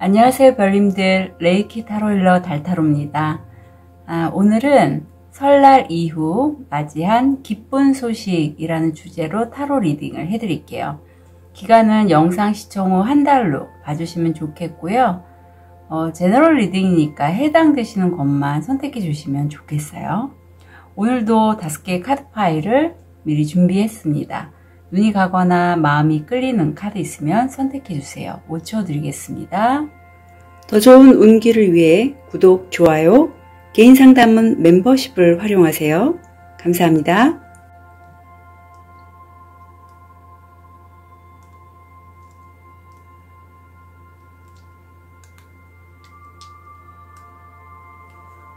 안녕하세요 별님들, 레이키 타로힐러 달타로입니다. 오늘은 설날 이후 맞이한 기쁜 소식이라는 주제로 타로 리딩을 해드릴게요. 기간은 영상 시청 후 한 달로 봐주시면 좋겠고요. 제너럴 리딩이니까 해당되시는 것만 선택해 주시면 좋겠어요. 오늘도 5개의 카드 파일을 미리 준비했습니다. 눈이 가거나 마음이 끌리는 카드 있으면 선택해 주세요. 5초 드리겠습니다. 더 좋은 운기를 위해 구독, 좋아요, 개인 상담은 멤버십을 활용하세요. 감사합니다.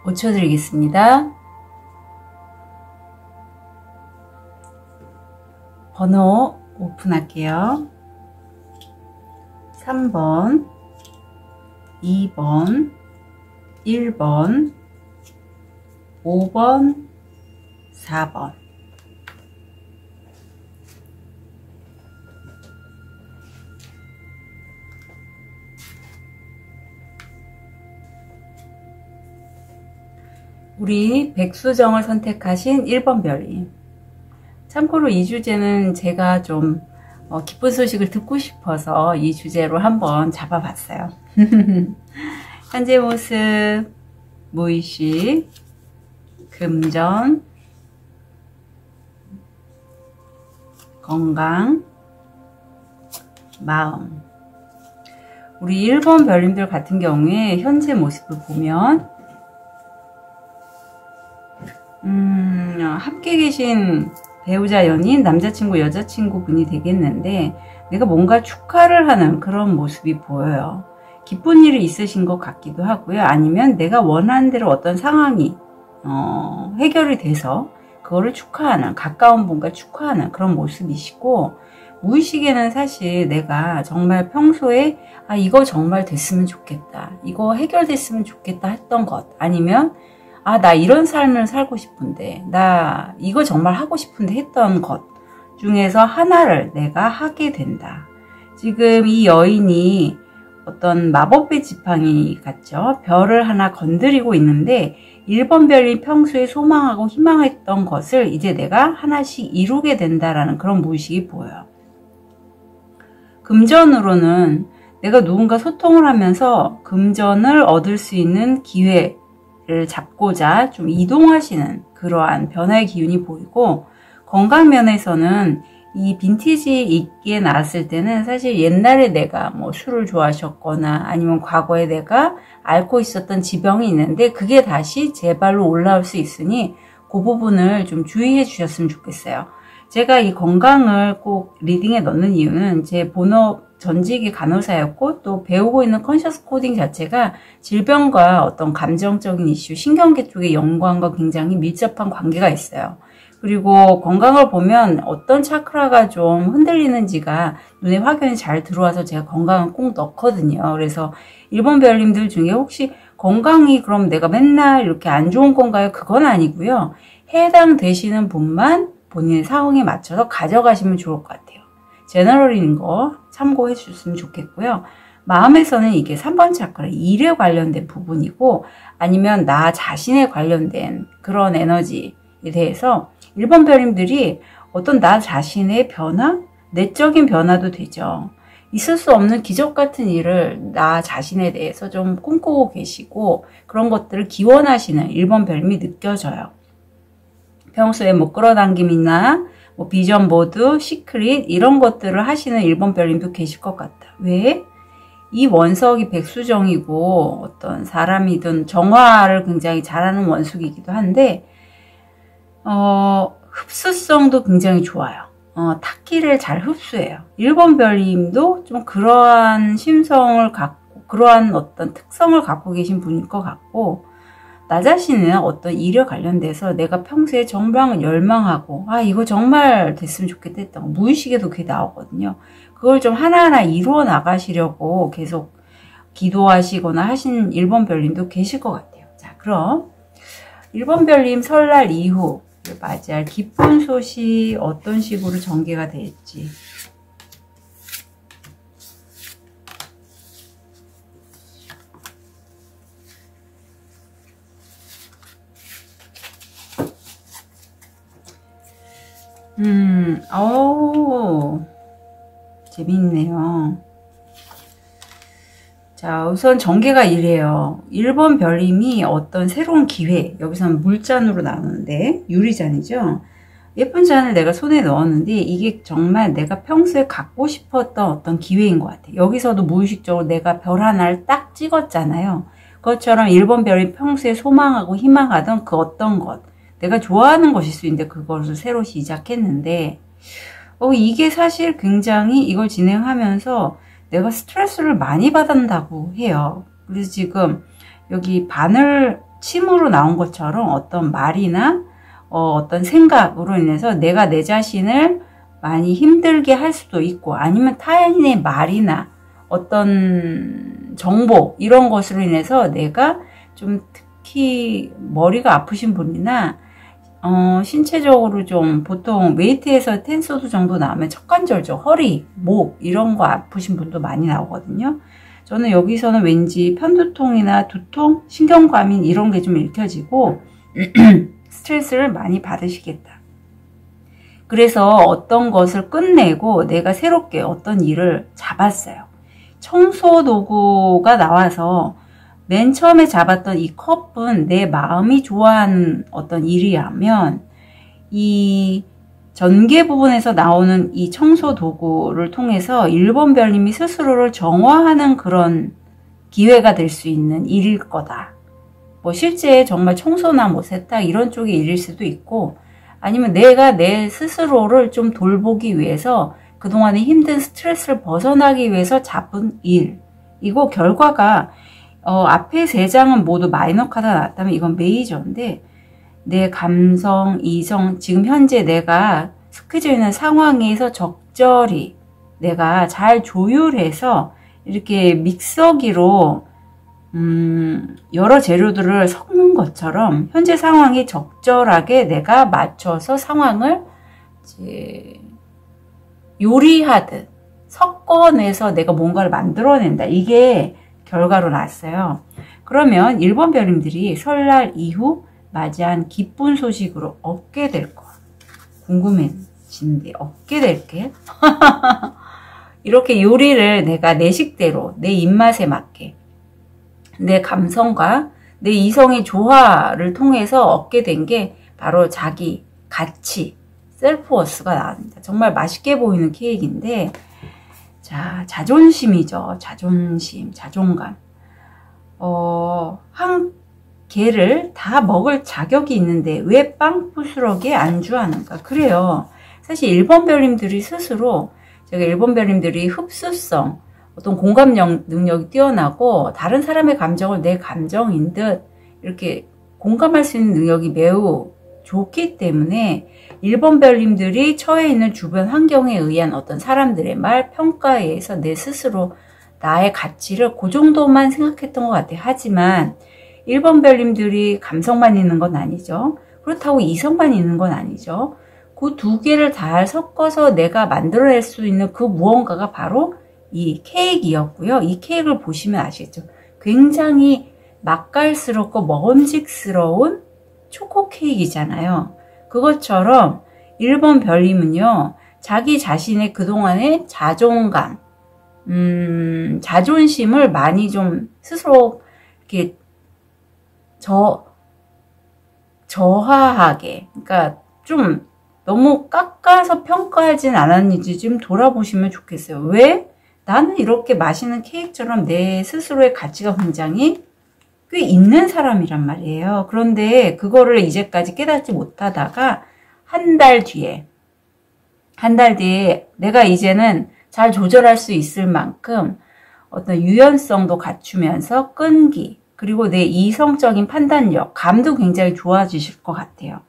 (5초) 드리겠습니다. 번호 오픈할게요. 3번, 2번, 1번, 5번, 4번. 우리 백수정을 선택하신 1번 별님. 참고로 이 주제는 제가 좀 기쁜 소식을 듣고 싶어서 이 주제로 한번 잡아봤어요. 현재 모습, 무의식, 금전, 건강, 마음. 우리 1번 별님들 같은 경우에 현재 모습을 보면 함께 계신 배우자, 연인, 남자친구, 여자친구 분이 되겠는데 내가 뭔가 축하를 하는 그런 모습이 보여요. 기쁜 일이 있으신 것 같기도 하고요. 아니면 내가 원하는 대로 어떤 상황이 해결이 돼서 그거를 축하하는, 가까운 분과 축하하는 그런 모습이시고, 무의식에는 사실 내가 정말 평소에 이거 정말 됐으면 좋겠다, 이거 해결됐으면 좋겠다 했던 것, 아니면 나 이런 삶을 살고 싶은데, 나 이거 정말 하고 싶은데 했던 것 중에서 하나를 내가 하게 된다. 지금 이 여인이 어떤 마법의 지팡이 같죠? 별을 하나 건드리고 있는데 1번 별이 평소에 소망하고 희망했던 것을 이제 내가 하나씩 이루게 된다라는 그런 무의식이 보여요. 금전으로는 내가 누군가 소통을 하면서 금전을 얻을 수 있는 기회 를 잡고자 좀 이동하시는 그러한 변화의 기운이 보이고, 건강 면에서는 이 빈티지 있게 나왔을 때는 사실 옛날에 내가 뭐 술을 좋아하셨거나 아니면 과거에 내가 앓고 있었던 지병이 있는데 그게 다시 제 발로 올라올 수 있으니 그 부분을 좀 주의해 주셨으면 좋겠어요. 제가 이 건강을 꼭 리딩에 넣는 이유는 제 본업 전직이 간호사였고 또 배우고 있는 컨셔스 코딩 자체가 질병과 어떤 감정적인 이슈, 신경계 쪽의 연관과 굉장히 밀접한 관계가 있어요. 그리고 건강을 보면 어떤 차크라가 좀 흔들리는지가 눈에 확연히 잘 들어와서 제가 건강을 꼭 넣거든요. 그래서 1번 별님들 중에 혹시 건강이 그럼 내가 맨날 이렇게 안 좋은 건가요? 그건 아니고요. 해당되시는 분만 본인의 상황에 맞춰서 가져가시면 좋을 것 같아요. 제너럴인 거 참고해 주셨으면 좋겠고요. 마음에서는 이게 3번 차크라, 일에 관련된 부분이고 아니면 나 자신에 관련된 그런 에너지에 대해서 1번 별님들이 어떤 나 자신의 변화, 내적인 변화도 되죠. 있을 수 없는 기적 같은 일을 나 자신에 대해서 좀 꿈꾸고 계시고 그런 것들을 기원하시는 1번 별님이 느껴져요. 평소에 뭐 끌어당김이나 뭐 비전 보드, 시크릿 이런 것들을 하시는 1번 별님도 계실 것 같다. 왜? 이 원석이 백수정이고 어떤 사람이든 정화를 굉장히 잘하는 원숙이기도 한데 흡수성도 굉장히 좋아요. 탁기를 잘 흡수해요. 1번 별님도 좀 그러한 심성을 갖고 그러한 어떤 특성을 갖고 계신 분일 것 같고, 나 자신은 어떤 일에 관련돼서 내가 평소에 정말 열망하고 이거 정말 됐으면 좋겠다 했던 거, 무의식에도 그게 나오거든요. 그걸 좀 하나하나 이루어 나가시려고 계속 기도하시거나 하신 1번 별님도 계실 것 같아요. 자, 그럼 1번 별님 설날 이후 맞이할 기쁜 소식 어떤 식으로 전개가 될지. 재미있네요. 자, 우선 전개가 이래요. 1번 별님이 어떤 새로운 기회, 여기서는 물잔으로 나오는데, 유리잔이죠? 예쁜 잔을 내가 손에 넣었는데, 이게 정말 내가 평소에 갖고 싶었던 어떤 기회인 것 같아요. 여기서도 무의식적으로 내가 별 하나를 딱 찍었잖아요. 그것처럼 1번 별이 평소에 소망하고 희망하던 그 어떤 것, 내가 좋아하는 것일 수 있는데, 그것을 새로 시작했는데, 이게 사실 굉장히 이걸 진행하면서 내가 스트레스를 많이 받는다고 해요. 그래서 지금 여기 바늘 침으로 나온 것처럼 어떤 말이나 어떤 생각으로 인해서 내가 내 자신을 많이 힘들게 할 수도 있고, 아니면 타인의 말이나 어떤 정보 이런 것으로 인해서 내가 좀 특히 머리가 아프신 분이나 신체적으로 좀 보통 웨이트에서 10소드 정도 나오면 척관절죠. 허리, 목 이런 거 아프신 분도 많이 나오거든요. 저는 여기서는 왠지 편두통이나 두통, 신경과민 이런 게 좀 읽혀지고 스트레스를 많이 받으시겠다. 그래서 어떤 것을 끝내고 내가 새롭게 어떤 일을 잡았어요. 청소 도구가 나와서 맨 처음에 잡았던 이 컵은 내 마음이 좋아하는 어떤 일이라면, 이 전개 부분에서 나오는 이 청소 도구를 통해서 1번 별님이 스스로를 정화하는 그런 기회가 될 수 있는 일일 거다. 뭐 실제 정말 청소나 뭐 세탁 이런 쪽의 일일 수도 있고, 아니면 내가 내 스스로를 좀 돌보기 위해서 그동안의 힘든 스트레스를 벗어나기 위해서 잡은 일. 이거 결과가 앞에 3장은 모두 마이너 카드가 나왔다면 이건 메이저인데, 내 감성, 이성, 지금 현재 내가 속해져 있는 상황에서 적절히 내가 잘 조율해서 이렇게 믹서기로 여러 재료들을 섞는 것처럼 현재 상황에 적절하게 내가 맞춰서 상황을 이제 요리하듯 섞어내서 내가 뭔가를 만들어낸다. 이게 결과로 났어요. 그러면 1번 별님들이 설날 이후 맞이한 기쁜 소식으로 얻게 될 거 궁금해지는데, 얻게 될 게 이렇게 요리를 내가 내 식대로 내 입맛에 맞게 내 감성과 내 이성의 조화를 통해서 얻게 된 게 바로 자기 가치, 셀프워스가 나옵니다. 정말 맛있게 보이는 케이크인데, 자, 자존심이죠. 자존심, 자존감. 한 개를 다 먹을 자격이 있는데 왜 빵 부스러기에 안주하는가. 그래요. 사실 1번 별님들이 스스로, 제가 1번 별님들이 흡수성, 어떤 공감 능력이 뛰어나고 다른 사람의 감정을 내 감정인 듯 이렇게 공감할 수 있는 능력이 매우 좋기 때문에 1번 별님들이 처해 있는 주변 환경에 의한 어떤 사람들의 말, 평가에 의해서 내 스스로 나의 가치를 그 정도만 생각했던 것 같아요. 하지만 1번 별님들이 감성만 있는 건 아니죠. 그렇다고 이성만 있는 건 아니죠. 그 두 개를 다 섞어서 내가 만들어낼 수 있는 그 무언가가 바로 이 케이크였고요. 이 케이크를 보시면 아시겠죠. 굉장히 맛깔스럽고 먹음직스러운 초코 케이크이잖아요. 그것처럼 1번 별님은요, 자기 자신의 그동안의 자존감, 자존심을 많이 좀 스스로 이렇게 저하하게, 그러니까 좀 너무 깎아서 평가하진 않았는지 좀 돌아보시면 좋겠어요. 왜? 나는 이렇게 맛있는 케이크처럼 내 스스로의 가치가 굉장히 꽤 있는 사람이란 말이에요. 그런데 그거를 이제까지 깨닫지 못하다가 한 달 뒤에 내가 이제는 잘 조절할 수 있을 만큼 어떤 유연성도 갖추면서 끈기, 그리고 내 이성적인 판단력, 감도 굉장히 좋아지실 것 같아요.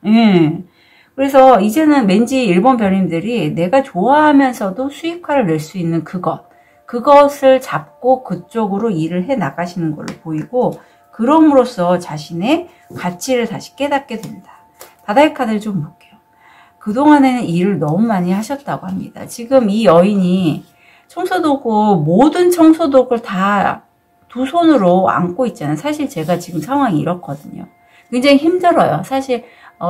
그래서 이제는 왠지 1번 별님들이 내가 좋아하면서도 수익화를 낼 수 있는 그것 그것을 잡고 그쪽으로 일을 해 나가시는 걸로 보이고, 그럼으로써 자신의 가치를 다시 깨닫게 된다. 바다의 카드를 좀 볼게요. 그동안에는 일을 너무 많이 하셨다고 합니다. 지금 이 여인이 청소도구, 모든 청소도구를 다 두 손으로 안고 있잖아요. 사실 제가 지금 상황이 이렇거든요. 굉장히 힘들어요. 사실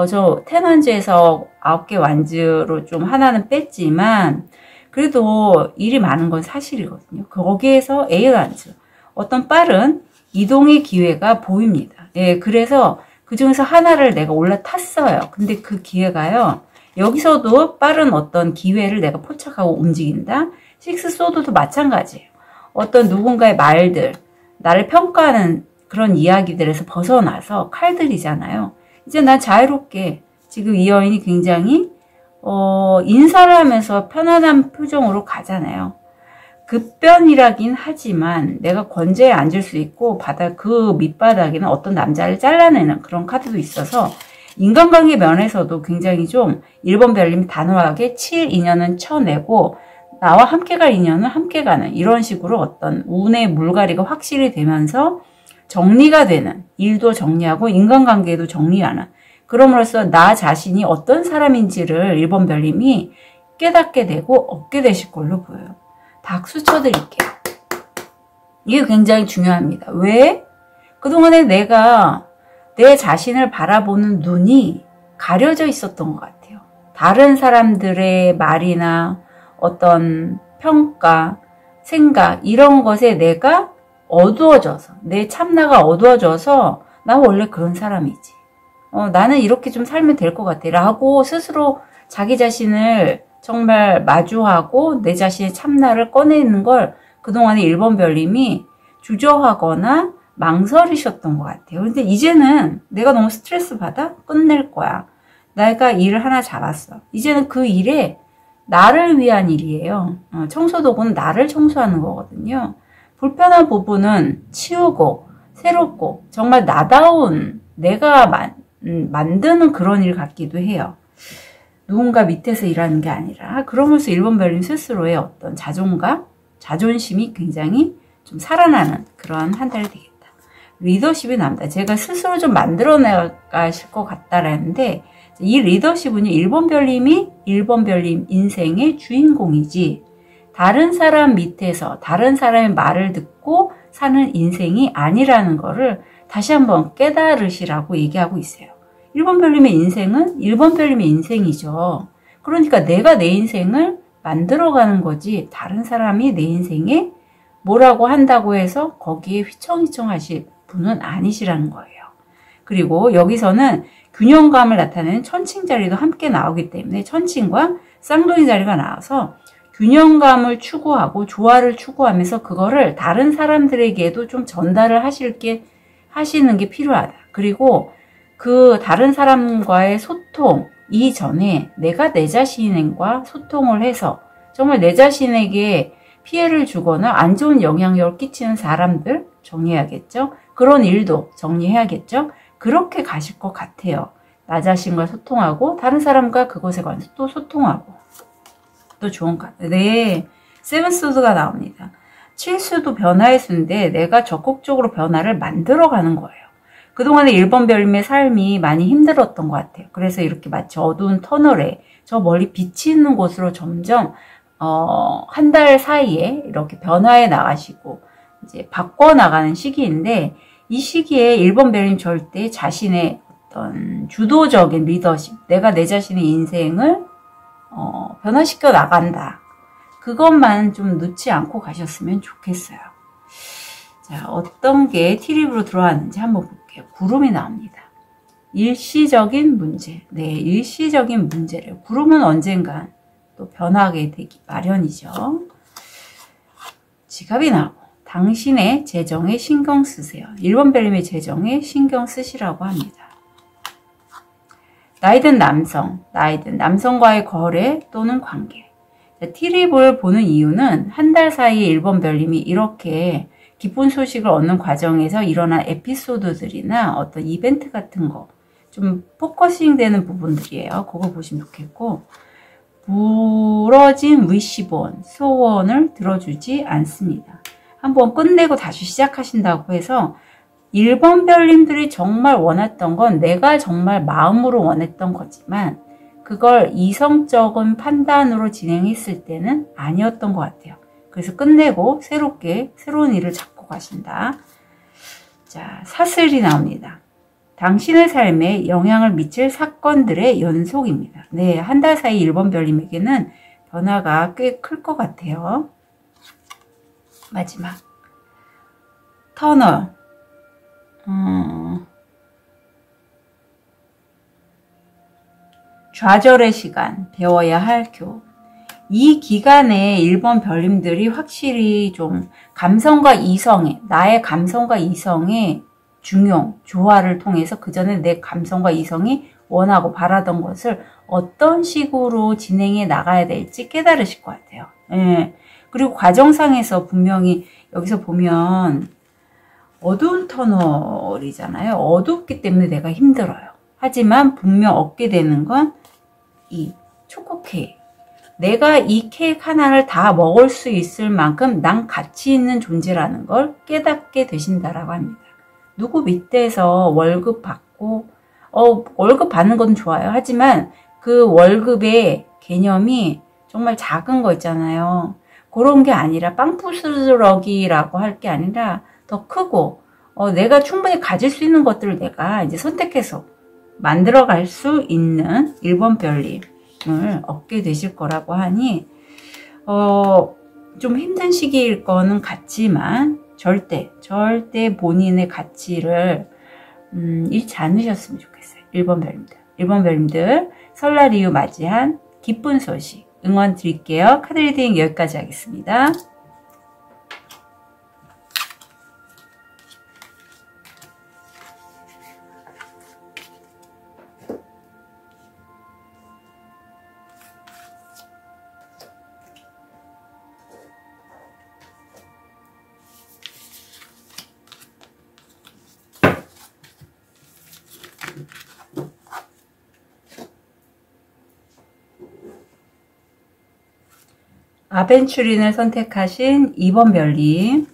저 텐원즈에서 9개 완즈로 좀 하나는 뺐지만 그래도 일이 많은 건 사실이거든요. 거기에서 에일완즈, 어떤 빠른 이동의 기회가 보입니다. 예, 그래서 그 중에서 하나를 내가 올라탔어요. 근데 그 기회가요, 여기서도 빠른 어떤 기회를 내가 포착하고 움직인다. 식스 소드도 마찬가지예요. 어떤 누군가의 말들, 나를 평가하는 그런 이야기들에서 벗어나서 칼들이잖아요. 이제 난 자유롭게, 지금 이 여인이 굉장히 인사를 하면서 편안한 표정으로 가잖아요. 급변이라긴 하지만 내가 권좌에 앉을 수 있고 바다 그 밑바닥에는 어떤 남자를 잘라내는 그런 카드도 있어서 인간관계 면에서도 굉장히 좀 1번 별님이 단호하게 7 인연은 쳐내고 나와 함께 갈 인연은 함께 가는, 이런 식으로 어떤 운의 물갈이가 확실히 되면서 정리가 되는, 일도 정리하고 인간관계도 정리하는, 그럼으로써 나 자신이 어떤 사람인지를 1번 별님이 깨닫게 되고 얻게 되실 걸로 보여요. 박수 쳐드릴게요. 이게 굉장히 중요합니다. 왜? 그동안에 내가 내 자신을 바라보는 눈이 가려져 있었던 것 같아요. 다른 사람들의 말이나 어떤 평가, 생각, 이런 것에 내가 어두워져서, 내 참나가 어두워져서 나 원래 그런 사람이지, 나는 이렇게 좀 살면 될 것 같아 라고 스스로 자기 자신을 정말 마주하고 내 자신의 참나를 꺼내는 걸 그동안에 1번 별님이 주저하거나 망설이셨던 것 같아요. 근데 이제는 내가 너무 스트레스 받아? 끝낼 거야. 내가 일을 하나 잡았어. 이제는 그 일에 나를 위한 일이에요. 청소도구는 나를 청소하는 거거든요. 불편한 부분은 치우고 새롭고 정말 나다운, 내가 만드는 그런 일 같기도 해요. 누군가 밑에서 일하는 게 아니라. 그러면서 1번 별님 스스로의 어떤 자존감, 자존심이 굉장히 좀 살아나는 그런 한 달이 되겠다. 리더십이 납니다. 제가 스스로 좀 만들어 나가실 것 같다라는데, 이 리더십은요, 1번 별님이 1번 별님 인생의 주인공이지 다른 사람 밑에서 다른 사람의 말을 듣고 사는 인생이 아니라는 거를 다시 한번 깨달으시라고 얘기하고 있어요. 1번 별님의 인생은 1번 별님의 인생이죠. 그러니까 내가 내 인생을 만들어가는 거지 다른 사람이 내 인생에 뭐라고 한다고 해서 거기에 휘청휘청 하실 분은 아니시라는 거예요. 그리고 여기서는 균형감을 나타내는 천칭 자리도 함께 나오기 때문에 천칭과 쌍둥이 자리가 나와서 균형감을 추구하고 조화를 추구하면서 그거를 다른 사람들에게도 좀 전달을 하시는 게 필요하다. 그리고 그 다른 사람과의 소통 이전에 내가 내 자신과 소통을 해서 정말 내 자신에게 피해를 주거나 안 좋은 영향력을 끼치는 사람들 정리해야겠죠. 그런 일도 정리해야겠죠. 그렇게 가실 것 같아요. 나 자신과 소통하고 다른 사람과 그것에 관해서 또 소통하고. 또 좋은 카드. 네, 세븐소드가 나옵니다. 7수도 변화의 수인데 내가 적극적으로 변화를 만들어가는 거예요. 그동안에 1번 별님의 삶이 많이 힘들었던 것 같아요. 그래서 이렇게 마치 어두운 터널에 저 멀리 빛이 있는 곳으로 점점 한 달 사이에 이렇게 변화해 나가시고 이제 바꿔나가는 시기인데, 이 시기에 1번 별님 절대 자신의 어떤 주도적인 리더십, 내가 내 자신의 인생을 변화시켜 나간다. 그것만 좀 놓지 않고 가셨으면 좋겠어요. 자, 어떤 게 티립으로 들어왔는지 한번 볼게요. 구름이 나옵니다. 일시적인 문제. 네, 일시적인 문제래요. 구름은 언젠간 또 변하게 되기 마련이죠. 지갑이 나오고, 당신의 재정에 신경 쓰세요. 1번 별님의 재정에 신경 쓰시라고 합니다. 나이든 남성과의 거래 또는 관계. 티립을 보는 이유는 한 달 사이에 1번 별님이 이렇게 기쁜 소식을 얻는 과정에서 일어난 에피소드들이나 어떤 이벤트 같은 거 좀 포커싱 되는 부분들이에요. 그거 보시면 좋겠고, 부러진 위시본, 소원을 들어주지 않습니다. 한번 끝내고 다시 시작하신다고 해서 1번 별님들이 정말 원했던 건 내가 정말 마음으로 원했던 거지만 그걸 이성적인 판단으로 진행했을 때는 아니었던 것 같아요. 그래서 끝내고 새롭게 새로운 일을 잡고 가신다. 자, 사슬이 나옵니다. 당신의 삶에 영향을 미칠 사건들의 연속입니다. 네, 한 달 사이 1번 별님에게는 변화가 꽤 클 것 같아요. 마지막 터널. 좌절의 시간, 배워야 할 교훈. 이 기간에 1번 별님들이 확실히 좀 감성과 이성의, 나의 감성과 이성의 중용, 조화를 통해서 그 전에 내 감성과 이성이 원하고 바라던 것을 어떤 식으로 진행해 나가야 될지 깨달으실 것 같아요. 예. 그리고 과정상에서 분명히 여기서 보면 어두운 터널이잖아요. 어둡기 때문에 내가 힘들어요. 하지만 분명 얻게 되는 건 이 초코 케이크. 내가 이 케이크 하나를 다 먹을 수 있을 만큼 난 가치 있는 존재라는 걸 깨닫게 되신다라고 합니다. 누구 밑에서 월급 받고 월급 받는 건 좋아요. 하지만 그 월급의 개념이 정말 작은 거 있잖아요. 그런 게 아니라 빵부스러기라고 할 게 아니라 더 크고 내가 충분히 가질 수 있는 것들을 내가 이제 선택해서 만들어갈 수 있는 1번 별님을 얻게 되실 거라고 하니 좀 힘든 시기일 거는 같지만 절대 본인의 가치를 잃지 않으셨으면 좋겠어요. 1번 별님들. 1번 별님들 설날 이후 맞이한 기쁜 소식 응원 드릴게요. 카드 리딩 여기까지 하겠습니다. 아벤추린을 선택하신 2번 별님.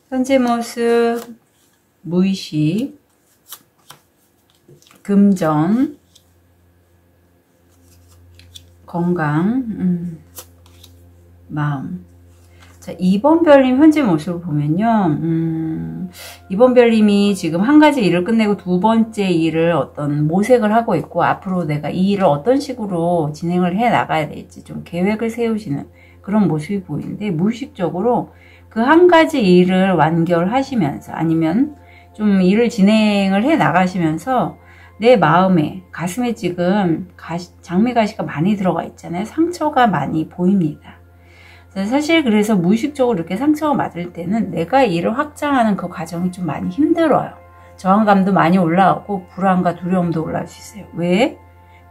현재 모습, 무의식, 금전, 건강, 마음. 자, 2번 별님 현재 모습을 보면요. 2번 별님이 지금 한 가지 일을 끝내고 두 번째 일을 어떤 모색을 하고 있고 앞으로 내가 이 일을 어떤 식으로 진행을 해 나가야 될지 좀 계획을 세우시는 그런 모습이 보이는데 무의식적으로 그 한 가지 일을 완결하시면서 아니면 좀 일을 진행을 해 나가시면서 내 마음에 가슴에 지금 장미가시가 많이 들어가 있잖아요. 상처가 많이 보입니다. 사실 그래서 무의식적으로 이렇게 상처가 맞을 때는 내가 일을 확장하는 그 과정이 좀 많이 힘들어요. 저항감도 많이 올라오고 불안과 두려움도 올라올 수 있어요. 왜?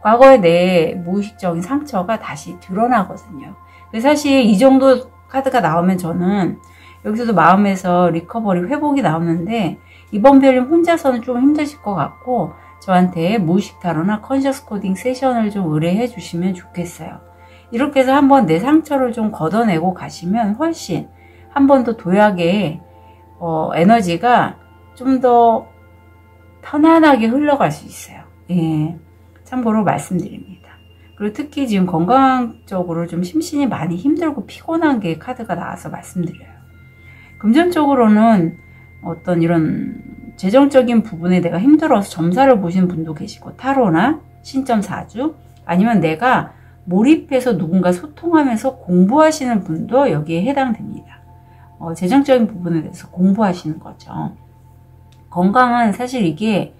과거에 내 무의식적인 상처가 다시 드러나거든요. 사실 이 정도 카드가 나오면 저는 여기서도 마음에서 리커버리, 회복이 나오는데 이번 별님 혼자서는 좀 힘드실 것 같고 저한테 무의식 타로나 컨셔스 코딩 세션을 좀 의뢰해 주시면 좋겠어요. 이렇게 해서 한번 내 상처를 좀 걷어내고 가시면 훨씬 한 번 더 도약의 에너지가 좀 더 편안하게 흘러갈 수 있어요. 예, 참고로 말씀드립니다. 그리고 특히 지금 건강적으로 좀 심신이 많이 힘들고 피곤한 게 카드가 나와서 말씀드려요. 금전적으로는 어떤 이런 재정적인 부분에 내가 힘들어서 점사를 보신 분도 계시고 타로나 신점 사주 아니면 내가 몰입해서 누군가 소통하면서 공부하시는 분도 여기에 해당됩니다. 재정적인 부분에 대해서 공부하시는 거죠. 건강은 사실 이게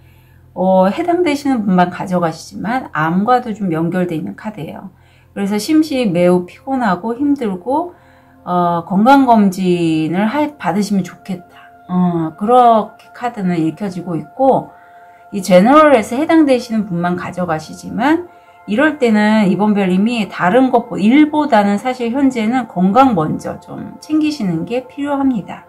해당되시는 분만 가져가시지만 암과도 좀 연결되어 있는 카드예요. 그래서 심신이 매우 피곤하고 힘들고 건강검진을 받으시면 좋겠다. 그렇게 카드는 읽혀지고 있고 이 제너럴에서 해당되시는 분만 가져가시지만 이럴 때는 이번 별님이 다른 것보다 일보다는 사실 현재는 건강 먼저 좀 챙기시는 게 필요합니다.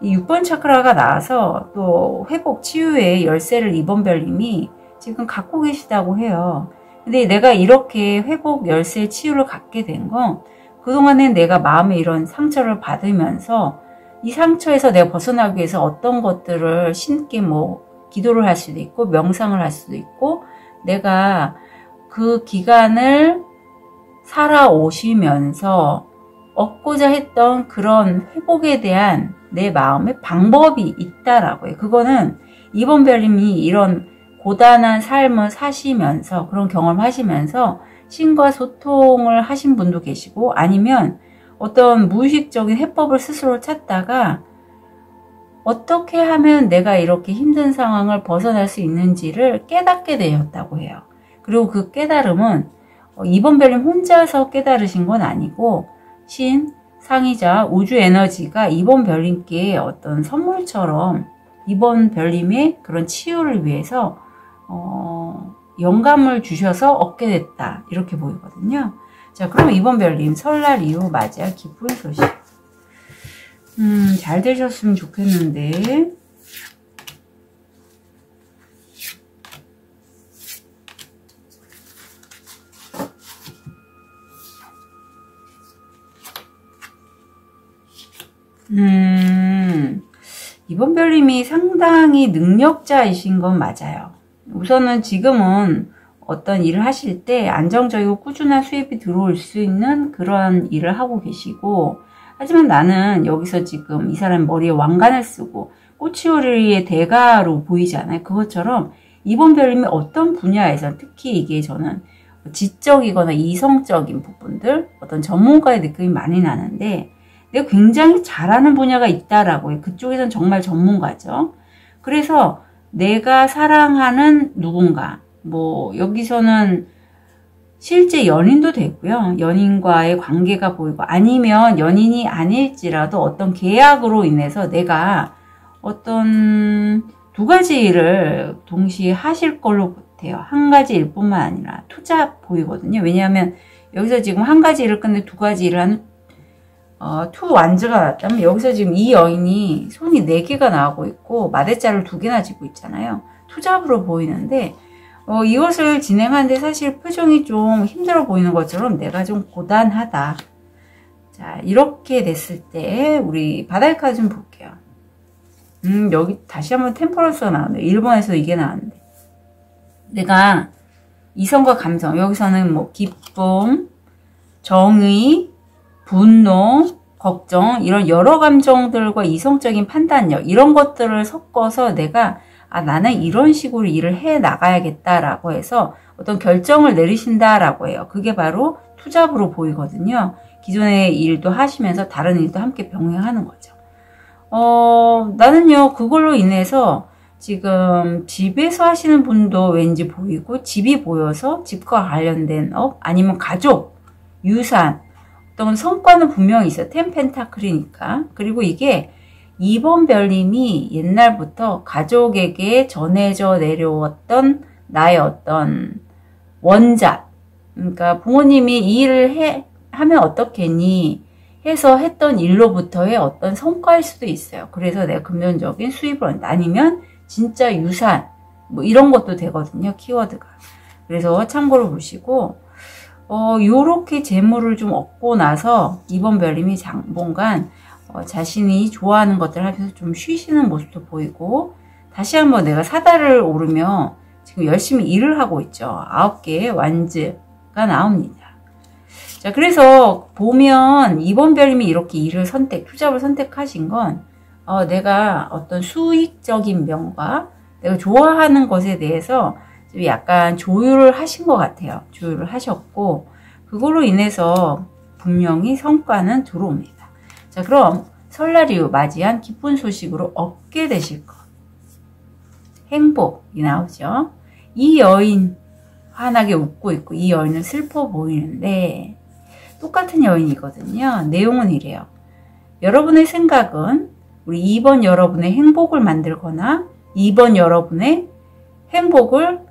이 6번 차크라가 나와서 또 회복 치유의 열쇠를 이번 별님이 지금 갖고 계시다고 해요. 근데 내가 이렇게 회복 열쇠 치유를 갖게 된 건 그동안엔 내가 마음에 이런 상처를 받으면서 이 상처에서 내가 벗어나기 위해서 어떤 것들을 신께 뭐 기도를 할 수도 있고 명상을 할 수도 있고 내가 그 기간을 살아오시면서 얻고자 했던 그런 회복에 대한 내 마음의 방법이 있다라고 해요. 그거는 이번 별님이 이런 고단한 삶을 사시면서 그런 경험을 하시면서 신과 소통을 하신 분도 계시고 아니면 어떤 무의식적인 해법을 스스로 찾다가 어떻게 하면 내가 이렇게 힘든 상황을 벗어날 수 있는지를 깨닫게 되었다고 해요. 그리고 그 깨달음은 이번 별님 혼자서 깨달으신 건 아니고 신, 상이자, 우주 에너지가 이번 별님께 어떤 선물처럼 이번 별님의 그런 치유를 위해서 영감을 주셔서 얻게 됐다 이렇게 보이거든요. 자, 그럼 이번 별님 설날 이후 맞이할 기쁜 소식. 잘 되셨으면 좋겠는데. 이번 별님이 상당히 능력자이신 건 맞아요. 우선은 지금은 어떤 일을 하실 때 안정적이고 꾸준한 수입이 들어올 수 있는 그런 일을 하고 계시고, 하지만 나는 여기서 지금 이 사람 머리에 왕관을 쓰고 꼬치요리의 대가로 보이잖아요. 그것처럼 이번 별님이 어떤 분야에서 특히 이게 저는 지적이거나 이성적인 부분들 어떤 전문가의 느낌이 많이 나는데 내가 굉장히 잘하는 분야가 있다라고 해요. 그쪽에선 정말 전문가죠. 그래서 내가 사랑하는 누군가, 뭐 여기서는 실제 연인도 되고요. 연인과의 관계가 보이고 아니면 연인이 아닐지라도 어떤 계약으로 인해서 내가 어떤 두 가지 일을 동시에 하실 걸로 같아요. 한 가지 일뿐만 아니라 투자 보이거든요. 왜냐하면 여기서 지금 한 가지 일을 끝내 두 가지 일을 하는 투 완즈가 나왔다면 여기서 지금 이 여인이 손이 4개가 나오고 있고 마대자를 2개나 쥐고 있잖아요. 투잡으로 보이는데 이것을 진행하는데 사실 표정이 좀 힘들어 보이는 것처럼 내가 좀 고단하다. 자, 이렇게 됐을 때 우리 바다의 카드 좀 볼게요. 여기 다시 한번 템퍼런스가 나왔네. 일본에서 이게 나왔는데 내가 이성과 감정, 여기서는 뭐 기쁨, 정의, 분노, 걱정, 이런 여러 감정들과 이성적인 판단력, 이런 것들을 섞어서 내가 나는 이런 식으로 일을 해 나가야겠다라고 해서 어떤 결정을 내리신다라고 해요. 그게 바로 투잡으로 보이거든요. 기존의 일도 하시면서 다른 일도 함께 병행하는 거죠. 나는요, 그걸로 인해서 지금 집에서 하시는 분도 왠지 보이고 집이 보여서 집과 관련된 업, 아니면 가족, 유산, 어떤 성과는 분명히 있어요. 10 펜타클이니까. 그리고 이게 이번 별님이 옛날부터 가족에게 전해져 내려왔던 나의 어떤 원작, 그러니까 부모님이 이 일을 하면 어떻겠니 해서 했던 일로부터의 어떤 성과일 수도 있어요. 그래서 내가 금전적인 수입을 얻는다. 아니면 진짜 유산 뭐 이런 것도 되거든요. 키워드가. 그래서 참고로 보시고 요렇게 재물을 좀 얻고 나서 이번 별님이 당분간 자신이 좋아하는 것들을 하면서 좀 쉬시는 모습도 보이고, 다시 한번 내가 사다를 오르며 지금 열심히 일을 하고 있죠. 9개의 완즈가 나옵니다. 자, 그래서 보면 이번 별님이 이렇게 일을 투잡을 선택하신 건 내가 어떤 수익적인 면과 내가 좋아하는 것에 대해서 좀 약간 조율을 하신 것 같아요. 조율을 하셨고 그걸로 인해서 분명히 성과는 들어옵니다. 자, 그럼 설날 이후 맞이한 기쁜 소식으로 얻게 되실 것. 행복이 나오죠. 이 여인 환하게 웃고 있고 이 여인은 슬퍼 보이는데 똑같은 여인이거든요. 내용은 이래요. 여러분의 생각은 우리 2번 여러분의 행복을 만들거나 2번 여러분의 행복을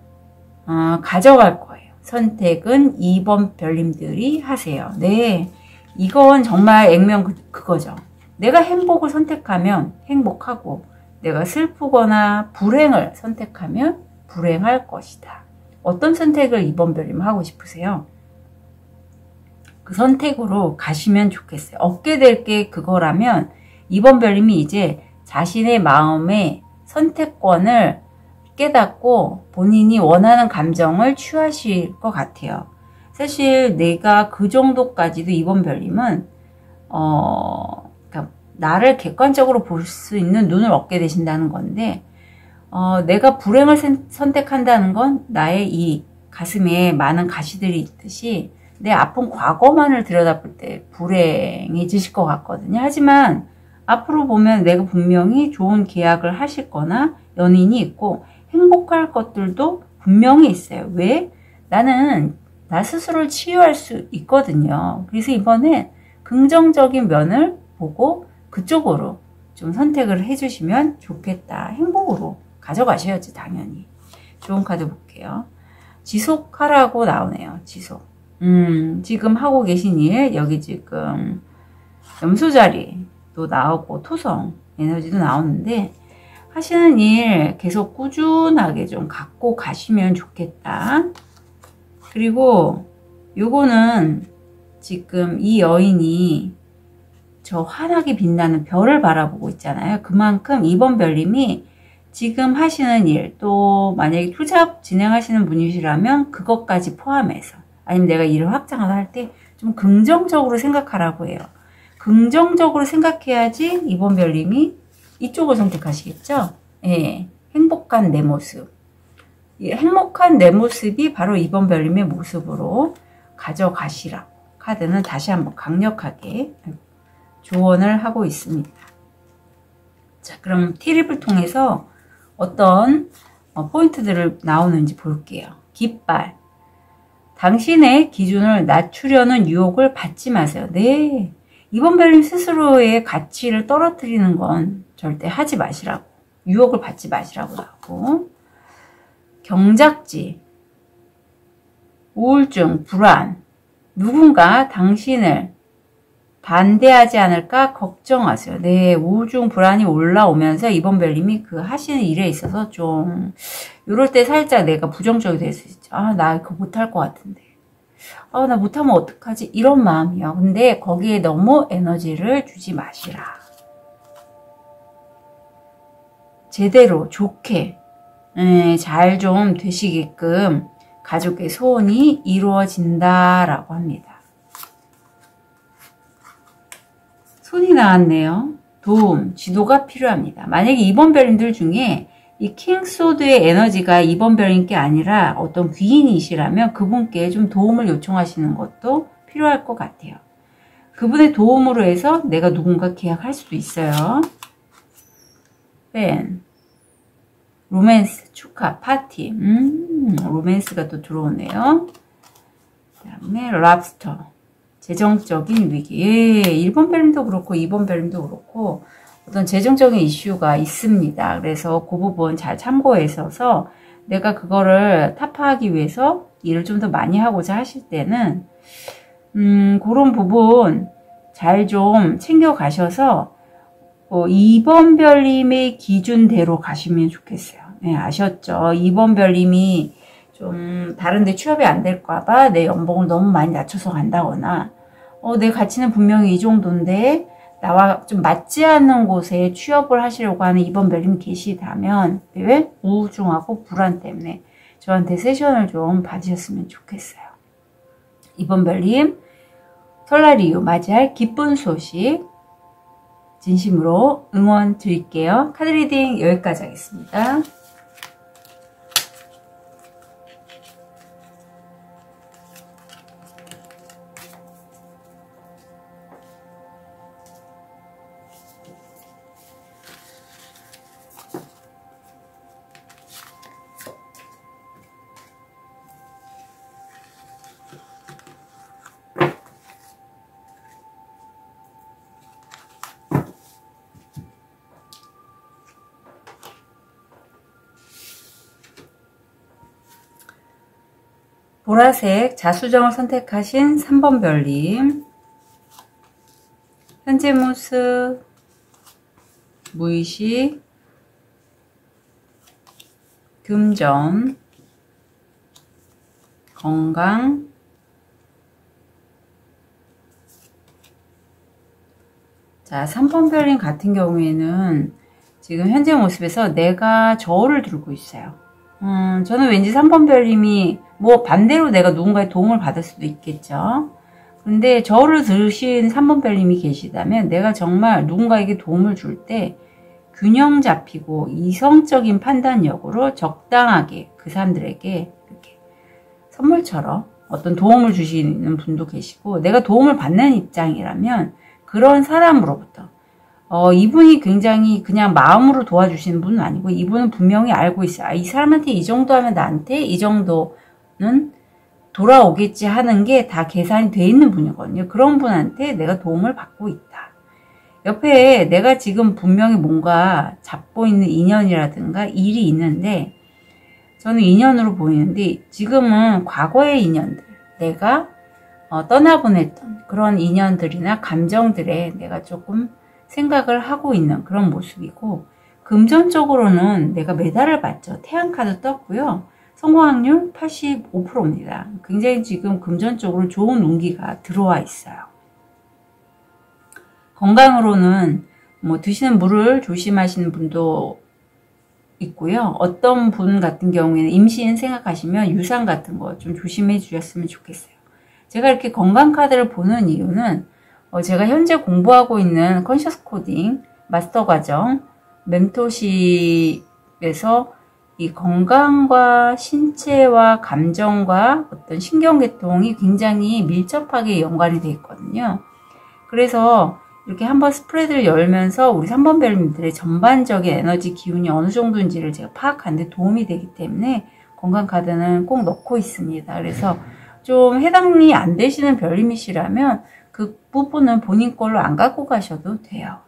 가져갈 거예요. 선택은 2번 별님들이 하세요. 네, 이건 정말 액면 그거죠. 내가 행복을 선택하면 행복하고 내가 슬프거나 불행을 선택하면 불행할 것이다. 어떤 선택을 이번 별님 하고 싶으세요? 그 선택으로 가시면 좋겠어요. 얻게 될 게 그거라면 이번 별님이 이제 자신의 마음의 선택권을 깨닫고 본인이 원하는 감정을 취하실 것 같아요. 사실 내가 그 정도까지도 이번 별님은 그러니까 나를 객관적으로 볼 수 있는 눈을 얻게 되신다는 건데 내가 불행을 선택한다는 건 나의 이 가슴에 많은 가시들이 있듯이 내 아픈 과거만을 들여다볼 때 불행해지실 것 같거든요. 하지만 앞으로 보면 내가 분명히 좋은 계약을 하실 거나 연인이 있고 행복할 것들도 분명히 있어요. 왜? 나는 나 스스로를 치유할 수 있거든요. 그래서 이번에 긍정적인 면을 보고 그쪽으로 좀 선택을 해주시면 좋겠다. 행복으로 가져가셔야지 당연히. 좋은 카드 볼게요. 지속하라고 나오네요. 지속. 지금 하고 계신 일, 여기 지금 염소자리도 나오고 토성 에너지도 나오는데 하시는 일 계속 꾸준하게 좀 갖고 가시면 좋겠다. 그리고 요거는 지금 이 여인이 저 환하게 빛나는 별을 바라보고 있잖아요. 그만큼 이번 별님이 지금 하시는 일, 또 만약에 투잡 진행하시는 분이시라면 그것까지 포함해서, 아니면 내가 일을 확장을 할 때 좀 긍정적으로 생각하라고 해요. 긍정적으로 생각해야지 이번 별님이 이쪽을 선택하시겠죠? 예, 행복한 내 모습. 이 행복한 내 모습이 바로 이번 별님의 모습으로 가져가시라. 카드는 다시 한번 강력하게 조언을 하고 있습니다. 자, 그럼 티립을 통해서 어떤 포인트들을 나오는지 볼게요. 깃발. 당신의 기준을 낮추려는 유혹을 받지 마세요. 네. 이번 별님 스스로의 가치를 떨어뜨리는 건 절대 하지 마시라고. 유혹을 받지 마시라고 하고. 경작지. 우울증, 불안. 누군가 당신을 반대하지 않을까 걱정하세요. 네, 우울증, 불안이 올라오면서 이번 별님이 그 하시는 일에 있어서 좀 이럴 때 살짝 내가 부정적이 될 수 있죠. 아, 나 그거 못할 것 같은데. 아, 나 못하면 어떡하지? 이런 마음이요. 근데 거기에 너무 에너지를 주지 마시라. 제대로 좋게 잘 좀 되시게끔 가족의 소원이 이루어진다라고 합니다. 손이 나왔네요. 도움, 지도가 필요합니다. 만약에 이번 별님들 중에 이 킹소드의 에너지가 이번 별님께 아니라 어떤 귀인이시라면 그분께 좀 도움을 요청하시는 것도 필요할 것 같아요. 그분의 도움으로 해서 내가 누군가 계약할 수도 있어요. 팬, 로맨스, 축하, 파티. 로맨스가 또 들어오네요. 그 다음에 랍스터. 재정적인 위기. 예, 1번 별님도 그렇고 2번 별님도 그렇고 어떤 재정적인 이슈가 있습니다. 그래서 그 부분 잘 참고해서 내가 그거를 타파하기 위해서 일을 좀 더 많이 하고자 하실 때는 그런 부분 잘 좀 챙겨 가셔서 2번 별님의 기준대로 가시면 좋겠어요. 네, 아셨죠? 2번 별님이 좀 다른데 취업이 안 될까봐 내 연봉을 너무 많이 낮춰서 간다거나 내 가치는 분명히 이 정도인데 나와 좀 맞지 않는 곳에 취업을 하시려고 하는 이번 별님이 계시다면 왜? 우울증하고 불안 때문에 저한테 세션을 좀 받으셨으면 좋겠어요. 이번 별님 설날 이후 맞이할 기쁜 소식 진심으로 응원 드릴게요. 카드 리딩 여기까지 하겠습니다. 보라색 자수정을 선택하신 3번 별님. 현재 모습, 무의식, 금전, 건강, 자, 3번 별님 같은 경우에는 지금 현재 모습에서 내가 저울을 들고 있어요. 저는 왠지 3번 별님이 뭐 반대로 내가 누군가의 도움을 받을 수도 있겠죠. 근데 저울을 들으신 3번 별님이 계시다면 내가 정말 누군가에게 도움을 줄 때 균형 잡히고 이성적인 판단력으로 적당하게 그 사람들에게 이렇게 선물처럼 어떤 도움을 주시는 분도 계시고, 내가 도움을 받는 입장이라면 그런 사람으로부터 이분이 굉장히 그냥 마음으로 도와주시는 분은 아니고 이분은 분명히 알고 있어요. 이 사람한테 이 정도 하면 나한테 이 정도는 돌아오겠지 하는 게 다 계산이 돼 있는 분이거든요. 그런 분한테 내가 도움을 받고 있다. 옆에 내가 지금 분명히 뭔가 잡고 있는 인연이라든가 일이 있는데, 저는 인연으로 보이는데 지금은 과거의 인연들, 내가 떠나보냈던 그런 인연들이나 감정들에 내가 조금 생각을 하고 있는 그런 모습이고, 금전적으로는 내가 메달을 받죠. 태양카드 떴고요. 성공 확률 85%입니다. 굉장히 지금 금전적으로 좋은 운기가 들어와 있어요. 건강으로는 뭐 드시는 물을 조심하시는 분도 있고요. 어떤 분 같은 경우에는 임신 생각하시면 유산 같은 거 좀 조심해 주셨으면 좋겠어요. 제가 이렇게 건강 카드를 보는 이유는 제가 현재 공부하고 있는 컨셔스 코딩 마스터 과정 멘토십에서 이 건강과 신체와 감정과 어떤 신경계통이 굉장히 밀접하게 연관이 되어 있거든요. 그래서 이렇게 한번 스프레드를 열면서 우리 3번 별님들의 전반적인 에너지 기운이 어느 정도인지를 제가 파악하는 데 도움이 되기 때문에 건강 카드는 꼭 넣고 있습니다. 그래서 좀 해당이 안 되시는 별님이시라면 그 부분은 본인 걸로 안 갖고 가셔도 돼요.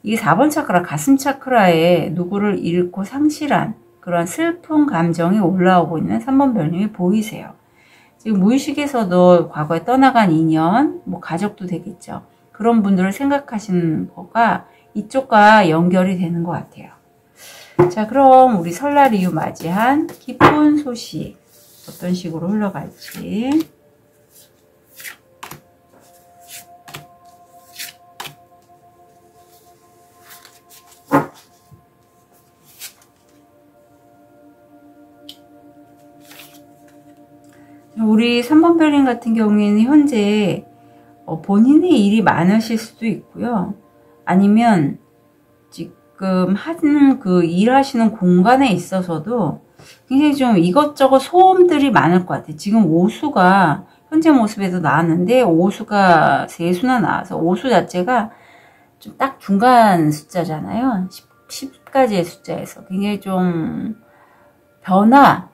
이게 4번 차크라, 가슴 차크라에 누구를 잃고 상실한 그런 슬픈 감정이 올라오고 있는 3번 별님이 보이세요. 지금 무의식에서도 과거에 떠나간 인연, 뭐 가족도 되겠죠. 그런 분들을 생각하시는 거가 이쪽과 연결이 되는 것 같아요. 자, 그럼 우리 설날 이후 맞이한 기쁜 소식 어떤 식으로 흘러갈지. 우리 3번 별님 같은 경우에는 현재 본인의 일이 많으실 수도 있고요. 아니면 지금 하는 그 일하시는 공간에 있어서도 굉장히 좀 이것저것 소음들이 많을 것 같아요. 지금 오수가 현재 모습에도 나왔는데 오수가 3수나 나와서 오수 자체가 좀 딱 중간 숫자잖아요. 10가지의 숫자에서 굉장히 좀 변화,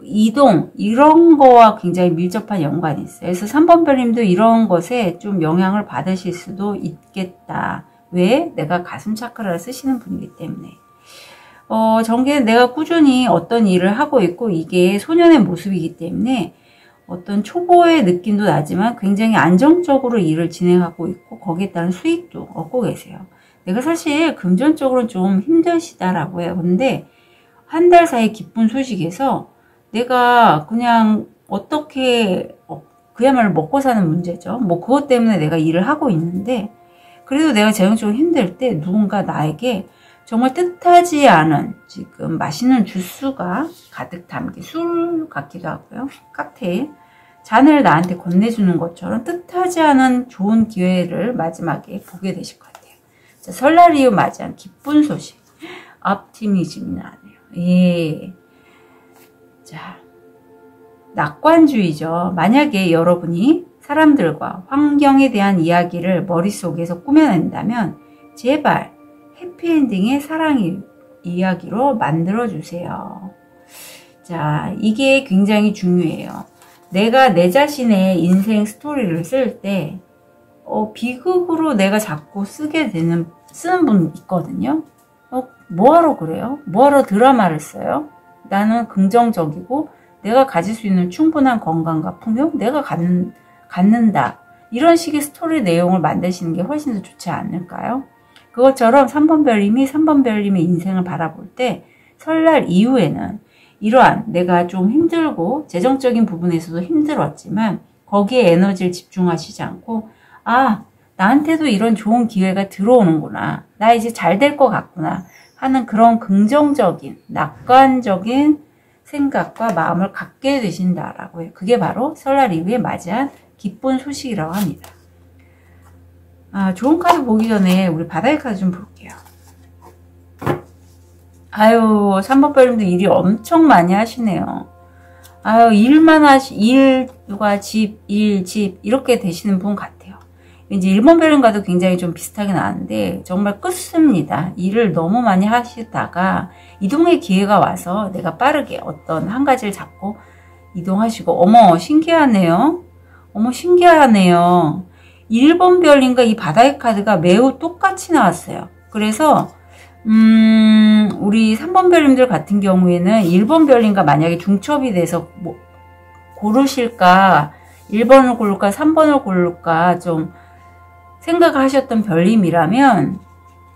이동 이런 거와 굉장히 밀접한 연관이 있어요. 그래서 3번 별님도 이런 것에 좀 영향을 받으실 수도 있겠다. 왜? 내가 가슴 차크라를 쓰시는 분이기 때문에. 전개는 내가 꾸준히 어떤 일을 하고 있고 이게 소년의 모습이기 때문에 어떤 초보의 느낌도 나지만 굉장히 안정적으로 일을 진행하고 있고 거기에 따른 수익도 얻고 계세요. 내가 사실 금전적으로는 좀 힘드시다라고 해요. 근데 한 달 사이 기쁜 소식에서 내가 그냥 어떻게 그야말로 먹고 사는 문제죠. 뭐 그것 때문에 내가 일을 하고 있는데 그래도 내가 재정적으로 힘들 때 누군가 나에게 정말 뜻하지 않은 지금 맛있는 주스가 가득 담긴 술 같기도 하고요. 칵테일 잔을 나한테 건네주는 것처럼 뜻하지 않은 좋은 기회를 마지막에 보게 되실 것 같아요. 자, 설날 이후 맞이한 기쁜 소식. optimism이 나네요. 예. 자, 낙관주의죠. 만약에 여러분이 사람들과 환경에 대한 이야기를 머릿속에서 꾸며낸다면 제발 해피엔딩의 사랑 이야기로 만들어주세요. 자, 이게 굉장히 중요해요. 내가 내 자신의 인생 스토리를 쓸 때 비극으로 내가 자꾸 쓰는 분 있거든요. 뭐하러 그래요? 뭐하러 드라마를 써요? 나는 긍정적이고 내가 가질 수 있는 충분한 건강과 풍요, 내가 갖는다. 이런 식의 스토리 내용을 만드시는 게 훨씬 더 좋지 않을까요? 그것처럼 3번 별님이 3번 별님의 인생을 바라볼 때 설날 이후에는 이러한 내가 좀 힘들고 재정적인 부분에서도 힘들었지만 거기에 에너지를 집중하시지 않고 아, 나한테도 이런 좋은 기회가 들어오는구나. 나 이제 잘 될 것 같구나 하는 그런 긍정적인 낙관적인 생각과 마음을 갖게 되신다라고 해요. 그게 바로 설날 이후에 맞이한 기쁜 소식이라고 합니다. 좋은 카드 보기 전에 우리 바다의 카드 좀 볼게요. 아유, 3번 별님도 일이 엄청 많이 하시네요. 아유, 일과 집, 이렇게 되시는 분 같아요. 이제 1번 별님과도 굉장히 좀 비슷하게 나왔는데, 정말 끝습니다. 일을 너무 많이 하시다가, 이동의 기회가 와서 내가 빠르게 어떤 한 가지를 잡고 이동하시고, 어머, 신기하네요. 어머, 신기하네요. 1번 별님과 이 바다의 카드가 매우 똑같이 나왔어요. 그래서, 우리 3번 별님들 같은 경우에는 1번 별님과 만약에 중첩이 돼서 뭐 고르실까 1번을 고를까 3번을 고를까 좀 생각하셨던 별님이라면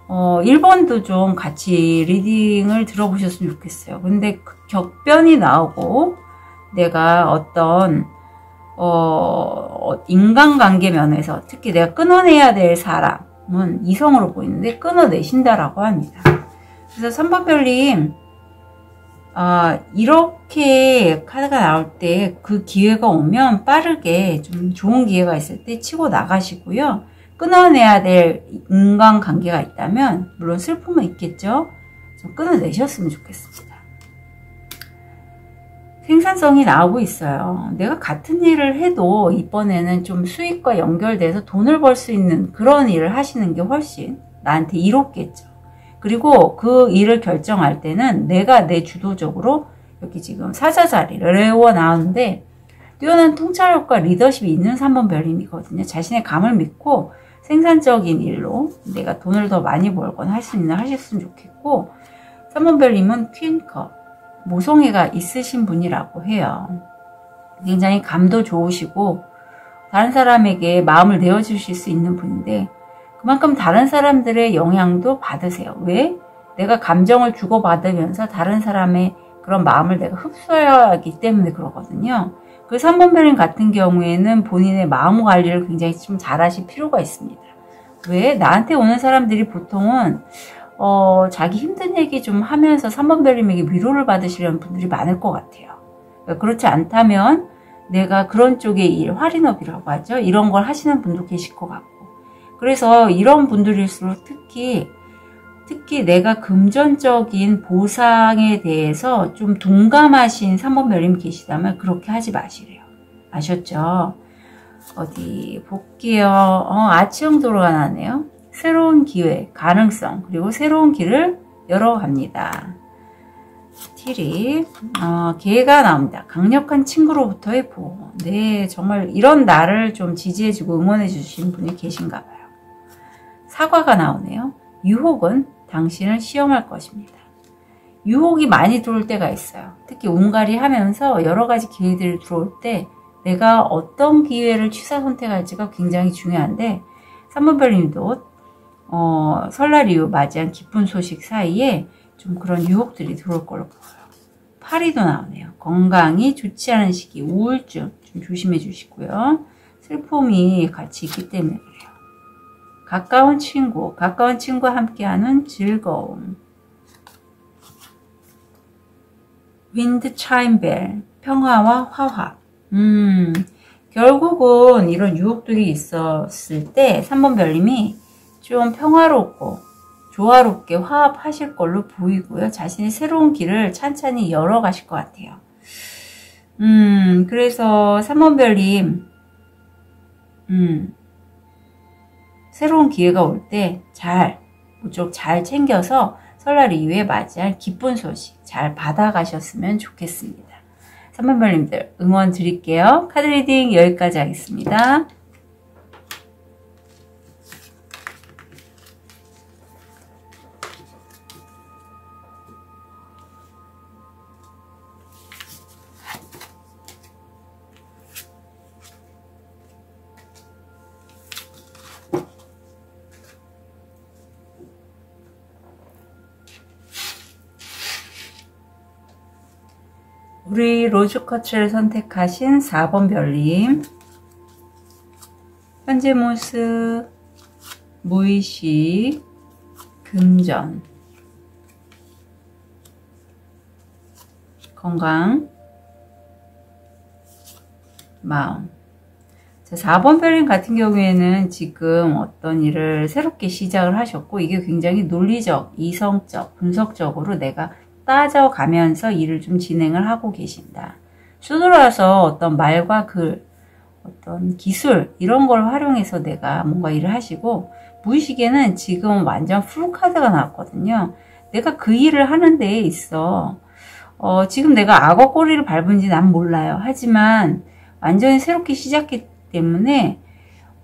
1번도 좀 같이 리딩을 들어보셨으면 좋겠어요. 근데 격변이 나오고 내가 어떤 인간관계 면에서 특히 내가 끊어내야 될 사람은 이성으로 보이는데 끊어내신다라고 합니다. 그래서 3번 별님 이렇게 카드가 나올 때 그 기회가 오면 빠르게 좀 좋은 기회가 있을 때 치고 나가시고요. 끊어내야 될 인간관계가 있다면 물론 슬픔은 있겠죠. 좀 끊어내셨으면 좋겠습니다. 생산성이 나오고 있어요. 내가 같은 일을 해도 이번에는 좀 수익과 연결돼서 돈을 벌 수 있는 그런 일을 하시는 게 훨씬 나한테 이롭겠죠. 그리고 그 일을 결정할 때는 내가 내 주도적으로 여기 지금 사자 자리 레오 나오는데 뛰어난 통찰력과 리더십이 있는 3번 별님이거든요. 자신의 감을 믿고 생산적인 일로 내가 돈을 더 많이 벌거나 할 수 있는 하셨으면 좋겠고 3번 별님은 퀸컵 모성애가 있으신 분이라고 해요. 굉장히 감도 좋으시고 다른 사람에게 마음을 내어주실 수 있는 분인데 그만큼 다른 사람들의 영향도 받으세요. 왜? 내가 감정을 주고받으면서 다른 사람의 그런 마음을 내가 흡수해야 하기 때문에 그러거든요. 그 3번 별님 같은 경우에는 본인의 마음 관리를 굉장히 좀 잘하실 필요가 있습니다. 왜? 나한테 오는 사람들이 보통은 자기 힘든 얘기 좀 하면서 3번 별님에게 위로를 받으시려는 분들이 많을 것 같아요. 그렇지 않다면 내가 그런 쪽의 일, 할인업이라고 하죠. 이런 걸 하시는 분도 계실 것 같고 그래서 이런 분들일수록 특히 내가 금전적인 보상에 대해서 좀 둔감하신 3번 별님 계시다면 그렇게 하지 마시래요. 아셨죠? 어디 볼게요. 아치형도로가 나네요. 새로운 기회, 가능성, 그리고 새로운 길을 열어갑니다. 티리, 기회가 나옵니다. 강력한 친구로부터의 보호. 네, 정말 이런 나를 좀 지지해주고 응원해주신 분이 계신가 봐요. 사과가 나오네요. 유혹은 당신을 시험할 것입니다. 유혹이 많이 들어올 때가 있어요. 특히 운갈이 하면서 여러 가지 기회들이 들어올 때 내가 어떤 기회를 취사 선택할지가 굉장히 중요한데 3번 별님도 설날 이후 맞이한 기쁜 소식 사이에 좀 그런 유혹들이 들어올 걸로 보여요. 파리도 나오네요. 건강이 좋지 않은 시기, 우울증 좀 조심해 주시고요. 슬픔이 같이 있기 때문에 그래요. 가까운 친구와 함께하는 즐거움. 윈드 차임벨, 평화와 화합. 결국은 이런 유혹들이 있었을 때 3번 별님이 좀 평화롭고 조화롭게 화합하실 걸로 보이고요. 자신의 새로운 길을 찬찬히 열어가실 것 같아요. 그래서 3번 별님, 새로운 기회가 올 때 모쪼록 잘 챙겨서 설날 이후에 맞이할 기쁜 소식 잘 받아가셨으면 좋겠습니다. 3번 별님들 응원 드릴게요. 카드 리딩 여기까지 하겠습니다. 우리 로즈쿼츠를 선택하신 4번 별님, 현재 모습, 무의식, 금전, 건강, 마음. 자, 4번 별님 같은 경우에는 지금 어떤 일을 새롭게 시작을 하셨고, 이게 굉장히 논리적, 이성적, 분석적으로 내가 따져가면서 일을 좀 진행을 하고 계신다. 수도라서 어떤 말과 글, 어떤 기술 이런 걸 활용해서 내가 뭔가 일을 하시고, 무의식에는 지금 완전 풀카드가 나왔거든요. 내가 그 일을 하는 데에 있어 지금 내가 악어 꼬리를 밟은지 난 몰라요. 하지만 완전히 새롭게 시작했기 때문에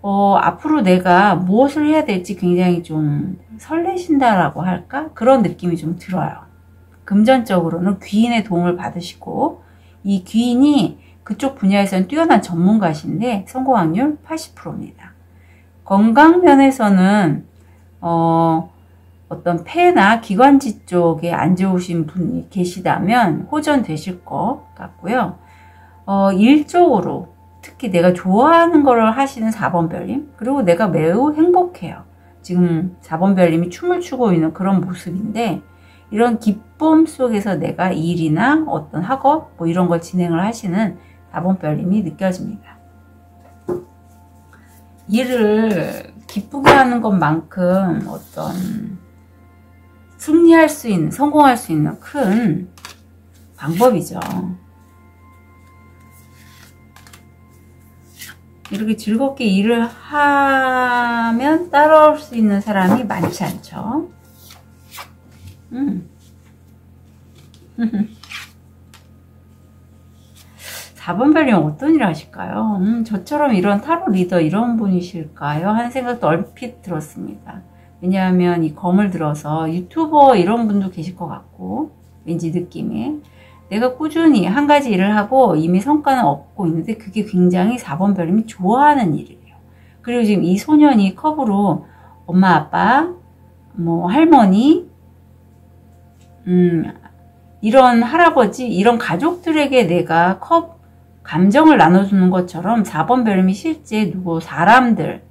앞으로 내가 무엇을 해야 될지 굉장히 좀 설레신다라고 할까? 그런 느낌이 좀 들어요. 금전적으로는 귀인의 도움을 받으시고, 이 귀인이 그쪽 분야에서는 뛰어난 전문가신데 성공 확률 80%입니다. 건강 면에서는 어떤 폐나 기관지 쪽에 안 좋으신 분이 계시다면 호전되실 것 같고요. 일적으로 특히 내가 좋아하는 거를 하시는 4번 별님, 그리고 내가 매우 행복해요. 지금 4번 별님이 춤을 추고 있는 그런 모습인데, 이런 기쁨 속에서 내가 일이나 어떤 학업 뭐 이런 걸 진행을 하시는 4번 별님이 느껴집니다. 일을 기쁘게 하는 것만큼 어떤 승리할 수 있는, 성공할 수 있는 큰 방법이죠. 이렇게 즐겁게 일을 하면 따라올 수 있는 사람이 많지 않죠. 4번 별님 어떤 일을 하실까요? 저처럼 이런 타로 리더 이런 분이실까요? 하는 생각도 얼핏 들었습니다. 왜냐하면 이 검을 들어서 유튜버 이런 분도 계실 것 같고, 왠지 느낌에 내가 꾸준히 한 가지 일을 하고 이미 성과는 얻고 있는데 그게 굉장히 4번 별님이 좋아하는 일이에요. 그리고 지금 이 소년이 컵으로 엄마, 아빠, 뭐 할머니, 이런 할아버지, 이런 가족들에게 내가 감정을 나눠주는 것처럼 4번 별님이 실제 사람들,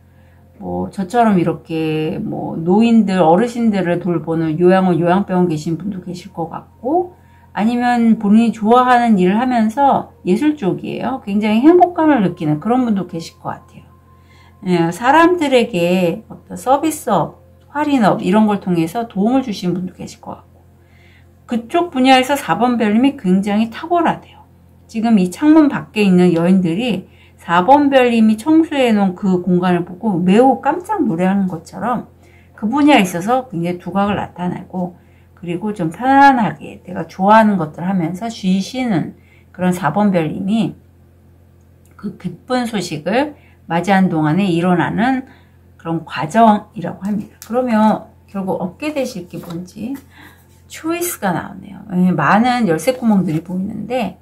뭐 저처럼 이렇게 뭐 노인들, 어르신들을 돌보는 요양원, 요양병원 계신 분도 계실 것 같고, 아니면 본인이 좋아하는 일을 하면서 예술 쪽이에요. 굉장히 행복감을 느끼는 그런 분도 계실 것 같아요. 사람들에게 어떤 서비스업, 할인업 이런 걸 통해서 도움을 주시는 분도 계실 것 같고, 그쪽 분야에서 4번 별님이 굉장히 탁월하대요. 지금 이 창문 밖에 있는 여인들이 4번 별님이 청소해 놓은 그 공간을 보고 매우 깜짝 놀라는 것처럼 그 분야에 있어서 굉장히 두각을 나타내고, 그리고 좀 편안하게 내가 좋아하는 것들 하면서 쉬시는 그런 4번 별님이 그 기쁜 소식을 맞이한 동안에 일어나는 그런 과정이라고 합니다. 그러면 결국 얻게 되실 게 뭔지 초이스가 나오네요. 많은 열쇠구멍들이 보이는데,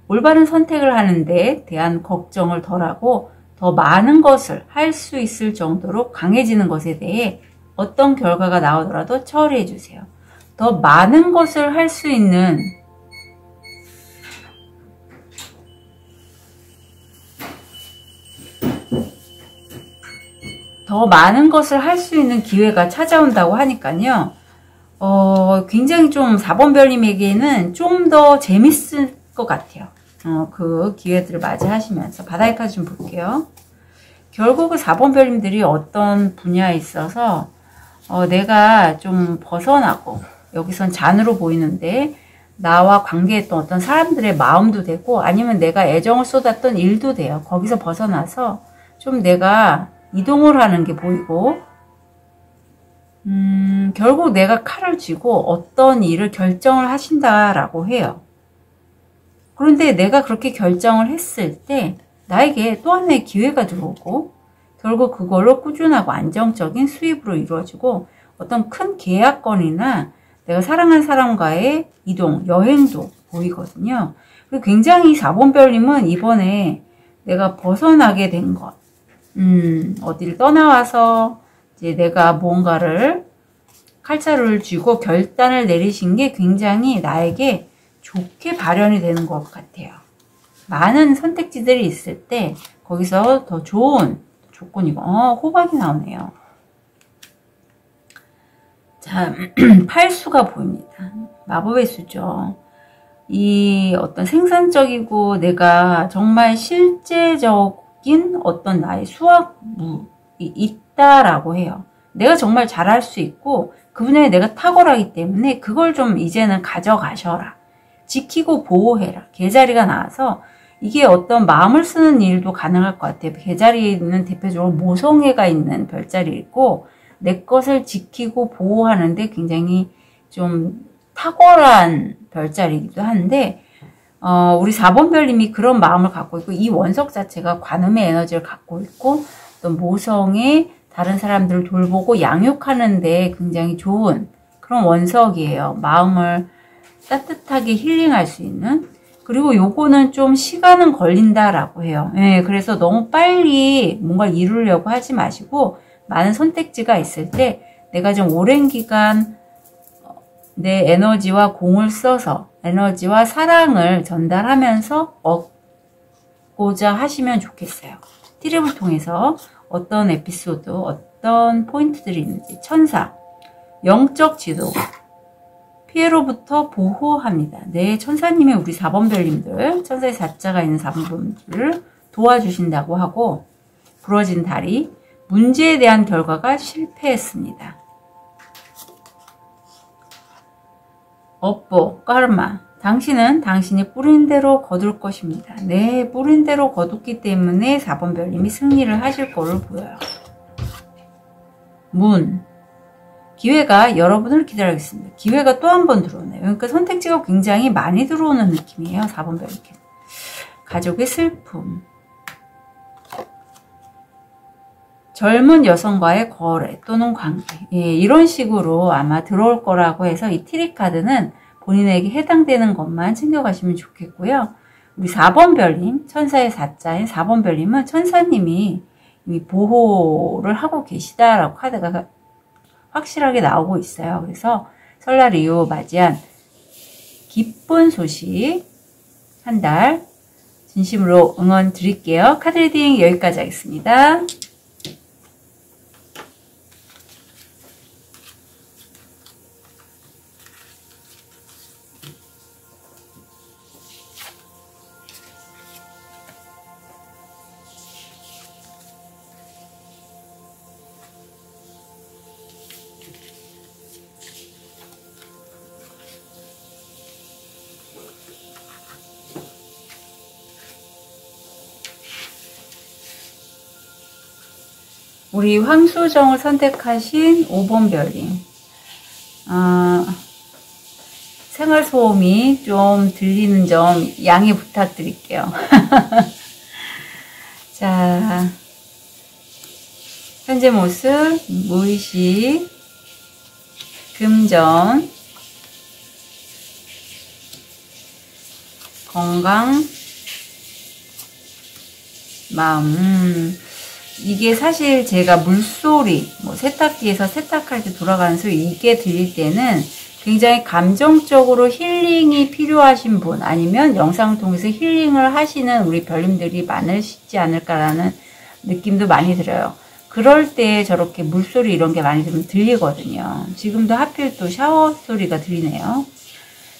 올바른 선택을 하는 데 대한 걱정을 덜하고 더 많은 것을 할 수 있을 정도로 강해지는 것에 대해 어떤 결과가 나오더라도 처리해 주세요. 더 많은 것을 할 수 있는 기회가 찾아온다고 하니까요. 굉장히 좀 4번 별님에게는 좀 더 재밌을 것 같아요. 그 기회들을 맞이하시면서 바다의 카드 좀 볼게요. 결국은 4번 별님들이 어떤 분야에 있어서 내가 좀 벗어나고, 여기선 잔으로 보이는데 나와 관계했던 어떤 사람들의 마음도 되고, 아니면 내가 애정을 쏟았던 일도 돼요. 거기서 벗어나서 좀 내가 이동을 하는 게 보이고, 결국 내가 칼을 쥐고 어떤 일을 결정을 하신다라고 해요. 그런데 내가 그렇게 결정을 했을 때 나에게 또 하나의 기회가 들어오고, 결국 그걸로 꾸준하고 안정적인 수입으로 이루어지고, 어떤 큰 계약건이나 내가 사랑하는 사람과의 이동, 여행도 보이거든요. 그리고 굉장히 4번 별님은 이번에 내가 벗어나게 된 것, 어디를 떠나와서 이제 내가 뭔가를 칼자루를 쥐고 결단을 내리신 게 굉장히 나에게 좋게 발현이 되는 것 같아요. 많은 선택지들이 있을 때 거기서 더 좋은 조건이고, 호박이 나오네요. 자, 팔수가 보입니다. 마법의 수죠. 이 어떤 생산적이고 내가 정말 실제적인 어떤 나의 수학무이 있다라고 해요. 내가 정말 잘할 수 있고 그 분야에 내가 탁월하기 때문에 그걸 좀 이제는 가져가셔라. 지키고 보호해라. 개자리가 나와서 이게 어떤 마음을 쓰는 일도 가능할 것 같아요. 개자리는 대표적으로 모성애가 있는 별자리이고 내 것을 지키고 보호하는데 굉장히 좀 탁월한 별자리이기도 한데 우리 4번 별님이 그런 마음을 갖고 있고 이 원석 자체가 관음의 에너지를 갖고 있고 어떤 모성애 다른 사람들을 돌보고 양육하는 데 굉장히 좋은 그런 원석이에요. 마음을 따뜻하게 힐링할 수 있는. 그리고 요거는 좀 시간은 걸린다라고 해요. 예, 그래서 너무 빨리 뭔가 이루려고 하지 마시고 많은 선택지가 있을 때 내가 좀 오랜 기간 내 에너지와 공을 써서 에너지와 사랑을 전달하면서 얻고자 하시면 좋겠어요. 트립을 통해서 어떤 에피소드, 어떤 포인트들이 있는지. 천사, 영적 지도, 피해로부터 보호합니다. 네, 천사님이 우리 4번 별님들, 천사의 4자가 있는 4번 별님들을 도와주신다고 하고, 부러진 다리, 문제에 대한 결과가 실패했습니다. 업보, 까르마, 당신은 당신이 뿌린 대로 거둘 것입니다. 네, 뿌린 대로 거뒀기 때문에 4번 별님이 승리를 하실 거로 보여요. 문, 기회가 여러분을 기다리고 있습니다. 기회가 또 한 번 들어오네요. 그러니까 선택지가 굉장히 많이 들어오는 느낌이에요. 4번 별님. 가족의 슬픔, 젊은 여성과의 거래 또는 관계, 예, 이런 식으로 아마 들어올 거라고 해서 이 트릭 카드는 본인에게 해당되는 것만 챙겨가시면 좋겠고요. 우리 4번 별님, 천사의 4자인 4번 별님은 천사님이 이미 보호를 하고 계시다라고 카드가 확실하게 나오고 있어요. 그래서 설날 이후 맞이한 기쁜 소식 한 달 진심으로 응원 드릴게요. 카드 리딩 여기까지 하겠습니다. 우리 황수정을 선택하신 5번 별님. 생활소음이 좀 들리는 점 양해 부탁드릴게요. 자, 현재 모습, 무의식, 금전, 건강, 마음. 이게 사실 제가 물소리, 세탁기에서 세탁할 때 돌아가는 소리, 이게 들릴 때는 굉장히 감정적으로 힐링이 필요하신 분, 아니면 영상을 통해서 힐링을 하시는 우리 별님들이 많으시지 않을까라는 느낌도 많이 들어요. 그럴 때 저렇게 물소리 이런 게 많이 들리거든요. 지금도 하필 또 샤워 소리가 들리네요.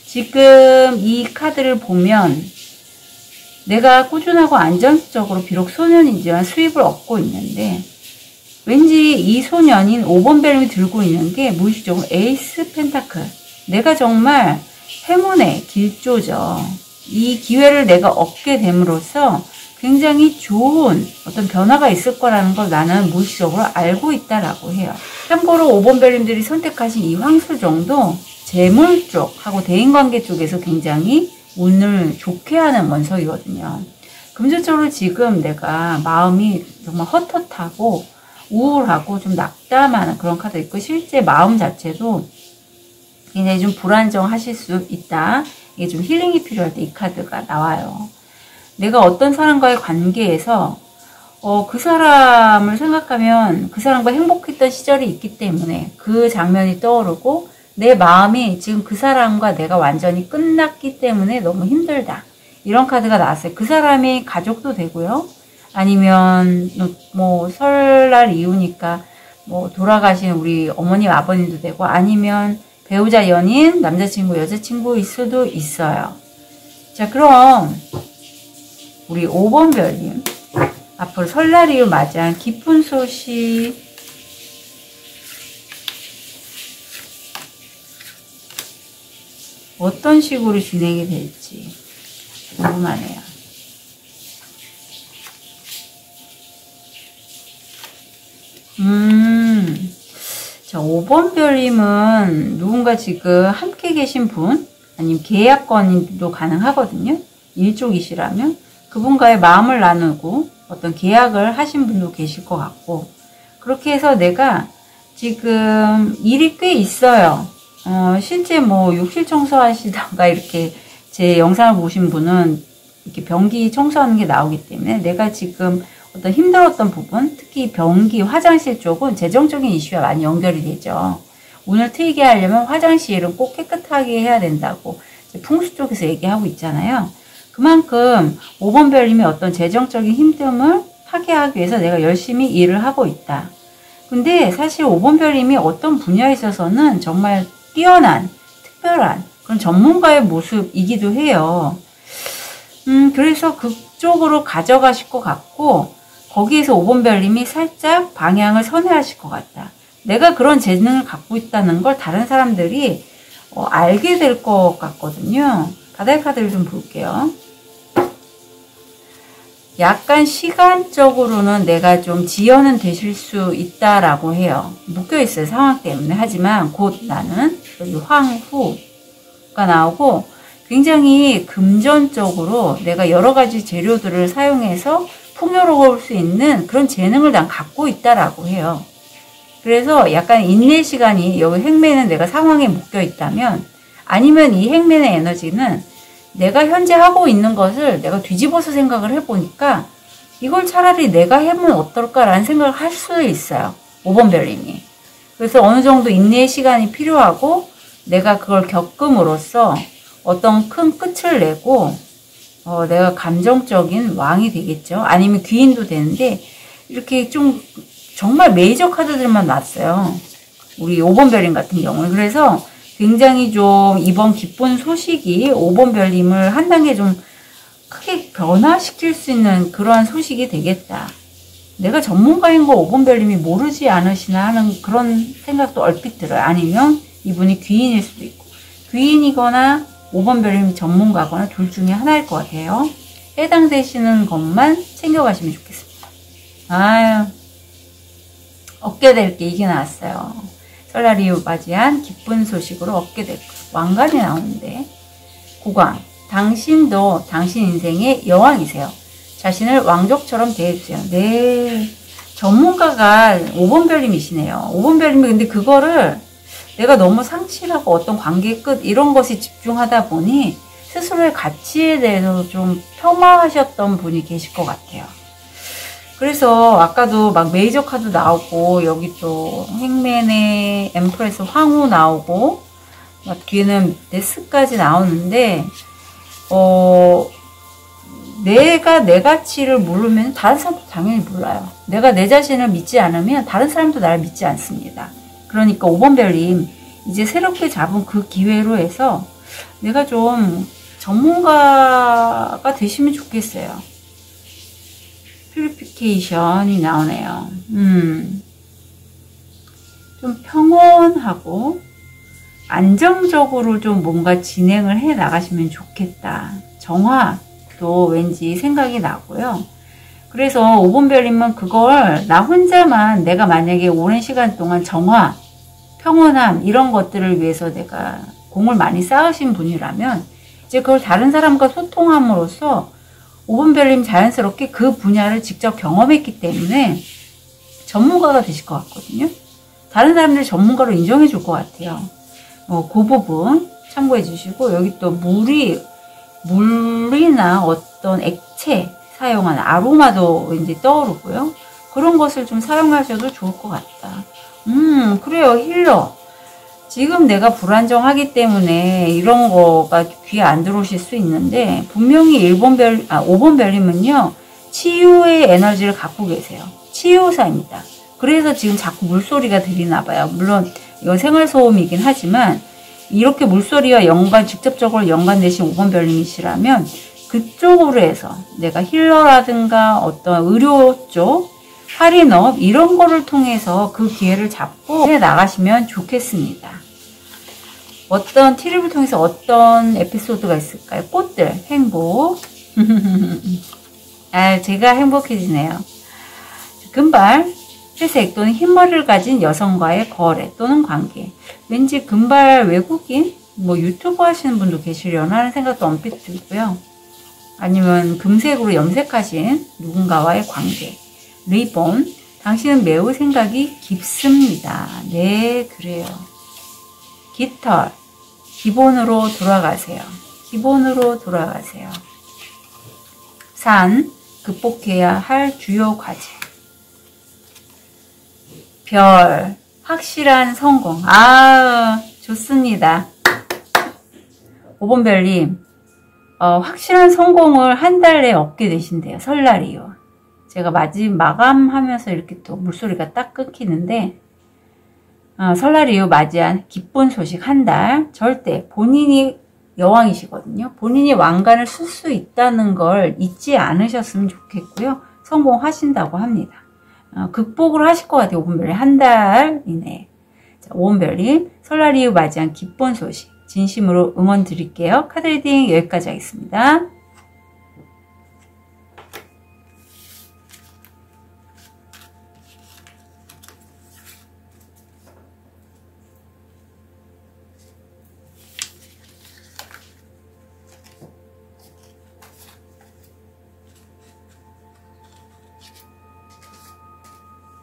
지금 이 카드를 보면 내가 꾸준하고 안정적으로 비록 소년이지만 수입을 얻고 있는데 왠지 이 소년인 5번 별님이 들고 있는 게 무의식적으로 에이스 펜타클. 내가 정말 행운의 길조죠. 이 기회를 내가 얻게 됨으로써 굉장히 좋은 어떤 변화가 있을 거라는 걸 나는 무의식적으로 알고 있다라고 해요. 참고로 5번 별님들이 선택하신 이 황수정도 재물 쪽하고 대인관계 쪽에서 굉장히 운을 좋게 하는 원석이거든요. 금전적으로 지금 내가 마음이 정말 헛헛하고 우울하고 좀 낙담하는 그런 카드 있고, 실제 마음 자체도 굉장히 좀 불안정하실 수 있다. 이게 좀 힐링이 필요할 때 이 카드가 나와요. 내가 어떤 사람과의 관계에서 그 사람을 생각하면 그 사람과 행복했던 시절이 있기 때문에 그 장면이 떠오르고 내 마음이 지금 그 사람과 내가 완전히 끝났기 때문에 너무 힘들다. 이런 카드가 나왔어요. 그 사람이 가족도 되고요. 아니면 뭐 설날 이후니까 뭐 돌아가신 우리 어머님 아버님도 되고, 아니면 배우자, 연인, 남자친구, 여자친구일 수도 있어요. 자, 그럼 우리 5번 별님, 앞으로 설날 이후 맞이한 기쁜 소식, 어떤 식으로 진행이 될지 궁금하네요. 자, 5번 별님은 누군가 지금 함께 계신 분, 아니면 계약건도 가능하거든요. 일족이시라면 그분과의 마음을 나누고 어떤 계약을 하신 분도 계실 것 같고, 그렇게 해서 내가 지금 일이 꽤 있어요. 실제 뭐 욕실 청소하시다가 이렇게 제 영상을 보신 분은 이렇게 변기 청소하는 게 나오기 때문에, 내가 지금 어떤 힘들었던 부분, 특히 변기, 화장실 쪽은 재정적인 이슈와 많이 연결이 되죠. 운을 트이게 하려면 화장실은 꼭 깨끗하게 해야 된다고 풍수 쪽에서 얘기하고 있잖아요. 그만큼 5번 별님이 어떤 재정적인 힘듦을 하게 하기 위해서 내가 열심히 일을 하고 있다. 근데 사실 5번 별님이 어떤 분야에 있어서는 정말 뛰어난, 특별한 그런 전문가의 모습이기도 해요. 그래서 그쪽으로 가져가실 것 같고, 거기에서 5번 별님이 살짝 방향을 선회하실 것 같다. 내가 그런 재능을 갖고 있다는 걸 다른 사람들이 알게 될 것 같거든요. 바다의 카드를 좀 볼게요. 약간 시간적으로는 내가 좀 지연은 되실 수 있다라고 해요. 묶여있어요, 상황 때문에. 하지만 곧 나는 여기 황후가 나오고, 굉장히 금전적으로 내가 여러 가지 재료들을 사용해서 풍요로울 수 있는 그런 재능을 난 갖고 있다라고 해요. 그래서 약간 인내 시간이, 여기 행매는 내가 상황에 묶여 있다면, 아니면 이 행매의 에너지는 내가 현재 하고 있는 것을 내가 뒤집어서 생각을 해보니까 이걸 차라리 내가 해보면 어떨까라는 생각을 할 수 있어요. 5번 별님이. 그래서 어느 정도 인내의 시간이 필요하고, 내가 그걸 겪음으로써 어떤 큰 끝을 내고 내가 감정적인 왕이 되겠죠. 아니면 귀인도 되는데, 이렇게 좀 정말 메이저 카드들만 났어요. 우리 5번 별님 같은 경우는. 그래서 굉장히 좀 이번 기쁜 소식이 5번 별님을 한 단계 좀 크게 변화시킬 수 있는 그러한 소식이 되겠다. 내가 전문가인 거 5번 별님이 모르지 않으시나 하는 그런 생각도 얼핏 들어요. 아니면 이분이 귀인일 수도 있고, 귀인이거나 5번 별님이 전문가거나 둘 중에 하나일 것 같아요. 해당되시는 것만 챙겨가시면 좋겠습니다. 아유, 얻게 될 게 이게 나왔어요. 설날 이후 맞이한 기쁜 소식으로 얻게 될 거. 왕관이 나오는데, 국왕. 당신도 당신 인생의 여왕이세요. 자신을 왕족처럼 대해주세요. 네, 전문가가 5번 별님이시네요. 5번 별님이 근데 그거를 내가 너무 상실하고 어떤 관계의 끝 이런 것에 집중하다 보니 스스로의 가치에 대해서 좀 폄하하셨던 분이 계실 것 같아요. 그래서 아까도 막 메이저 카드 나오고, 여기 또 행맨의 엠프레스 황후 나오고, 막 뒤에는 데스까지 나오는데, 내가 내 가치를 모르면 다른 사람도 당연히 몰라요. 내가 내 자신을 믿지 않으면 다른 사람도 나를 믿지 않습니다. 그러니까 5번 별님, 이제 새롭게 잡은 그 기회로 해서 내가 좀 전문가가 되시면 좋겠어요. 퓨리피케이션이 나오네요. 좀 평온하고 안정적으로 좀 뭔가 진행을 해 나가시면 좋겠다. 정화도 왠지 생각이 나고요. 그래서 5번 별님은 그걸 나 혼자만, 내가 만약에 오랜 시간 동안 정화, 평온함 이런 것들을 위해서 내가 공을 많이 쌓으신 분이라면, 이제 그걸 다른 사람과 소통함으로써 5번 별님 자연스럽게 그 분야를 직접 경험했기 때문에 전문가가 되실 것 같거든요. 다른 사람들이 전문가로 인정해 줄 것 같아요. 그 부분 참고해 주시고, 여기 또 물이나 어떤 액체 사용하는 아로마도 왠지 떠오르고요. 그런 것을 좀 사용하셔도 좋을 것 같다. 그래요. 힐러. 지금 내가 불안정하기 때문에 이런 거가 귀에 안 들어오실 수 있는데, 분명히 5번 별님은요, 치유의 에너지를 갖고 계세요. 치유사입니다. 그래서 지금 자꾸 물소리가 들리나 봐요. 물론 이건 생활소음이긴 하지만 이렇게 물소리와 직접적으로 연관되신 5번 별님이시라면 그쪽으로 해서 내가 힐러라든가 어떤 의료 쪽, 할인업 이런 거를 통해서 그 기회를 잡고 해 나가시면 좋겠습니다. 어떤 티립을 통해서 어떤 에피소드가 있을까요? 꽃들, 행복. 제가 행복해지네요. 금발, 회색 또는 흰머리를 가진 여성과의 거래 또는 관계. 왠지 금발 외국인, 유튜버 하시는 분도 계시려나 하는 생각도 엄청 들고요. 아니면 금색으로 염색하신 누군가와의 관계. 리본, 당신은 매우 생각이 깊습니다. 네, 그래요. 깃털, 기본으로 돌아가세요. 기본으로 돌아가세요. 산, 극복해야 할 주요 과제. 별, 확실한 성공. 좋습니다. 5번 별님, 확실한 성공을 한 달 내에 얻게 되신대요. 설날 이후. 제가 마감하면서 이렇게 또 물소리가 딱 끊기는데, 설날 이후 맞이한 기쁜 소식 한 달. 절대 본인이 여왕이시거든요. 본인이 왕관을 쓸 수 있다는 걸 잊지 않으셨으면 좋겠고요. 성공하신다고 합니다. 극복을 하실 것 같아요. 5번 별님 한 달 이내에. 자, 5번 별님 설날 이후 맞이한 기쁜 소식 진심으로 응원 드릴게요. 카드 리딩 여기까지 하겠습니다.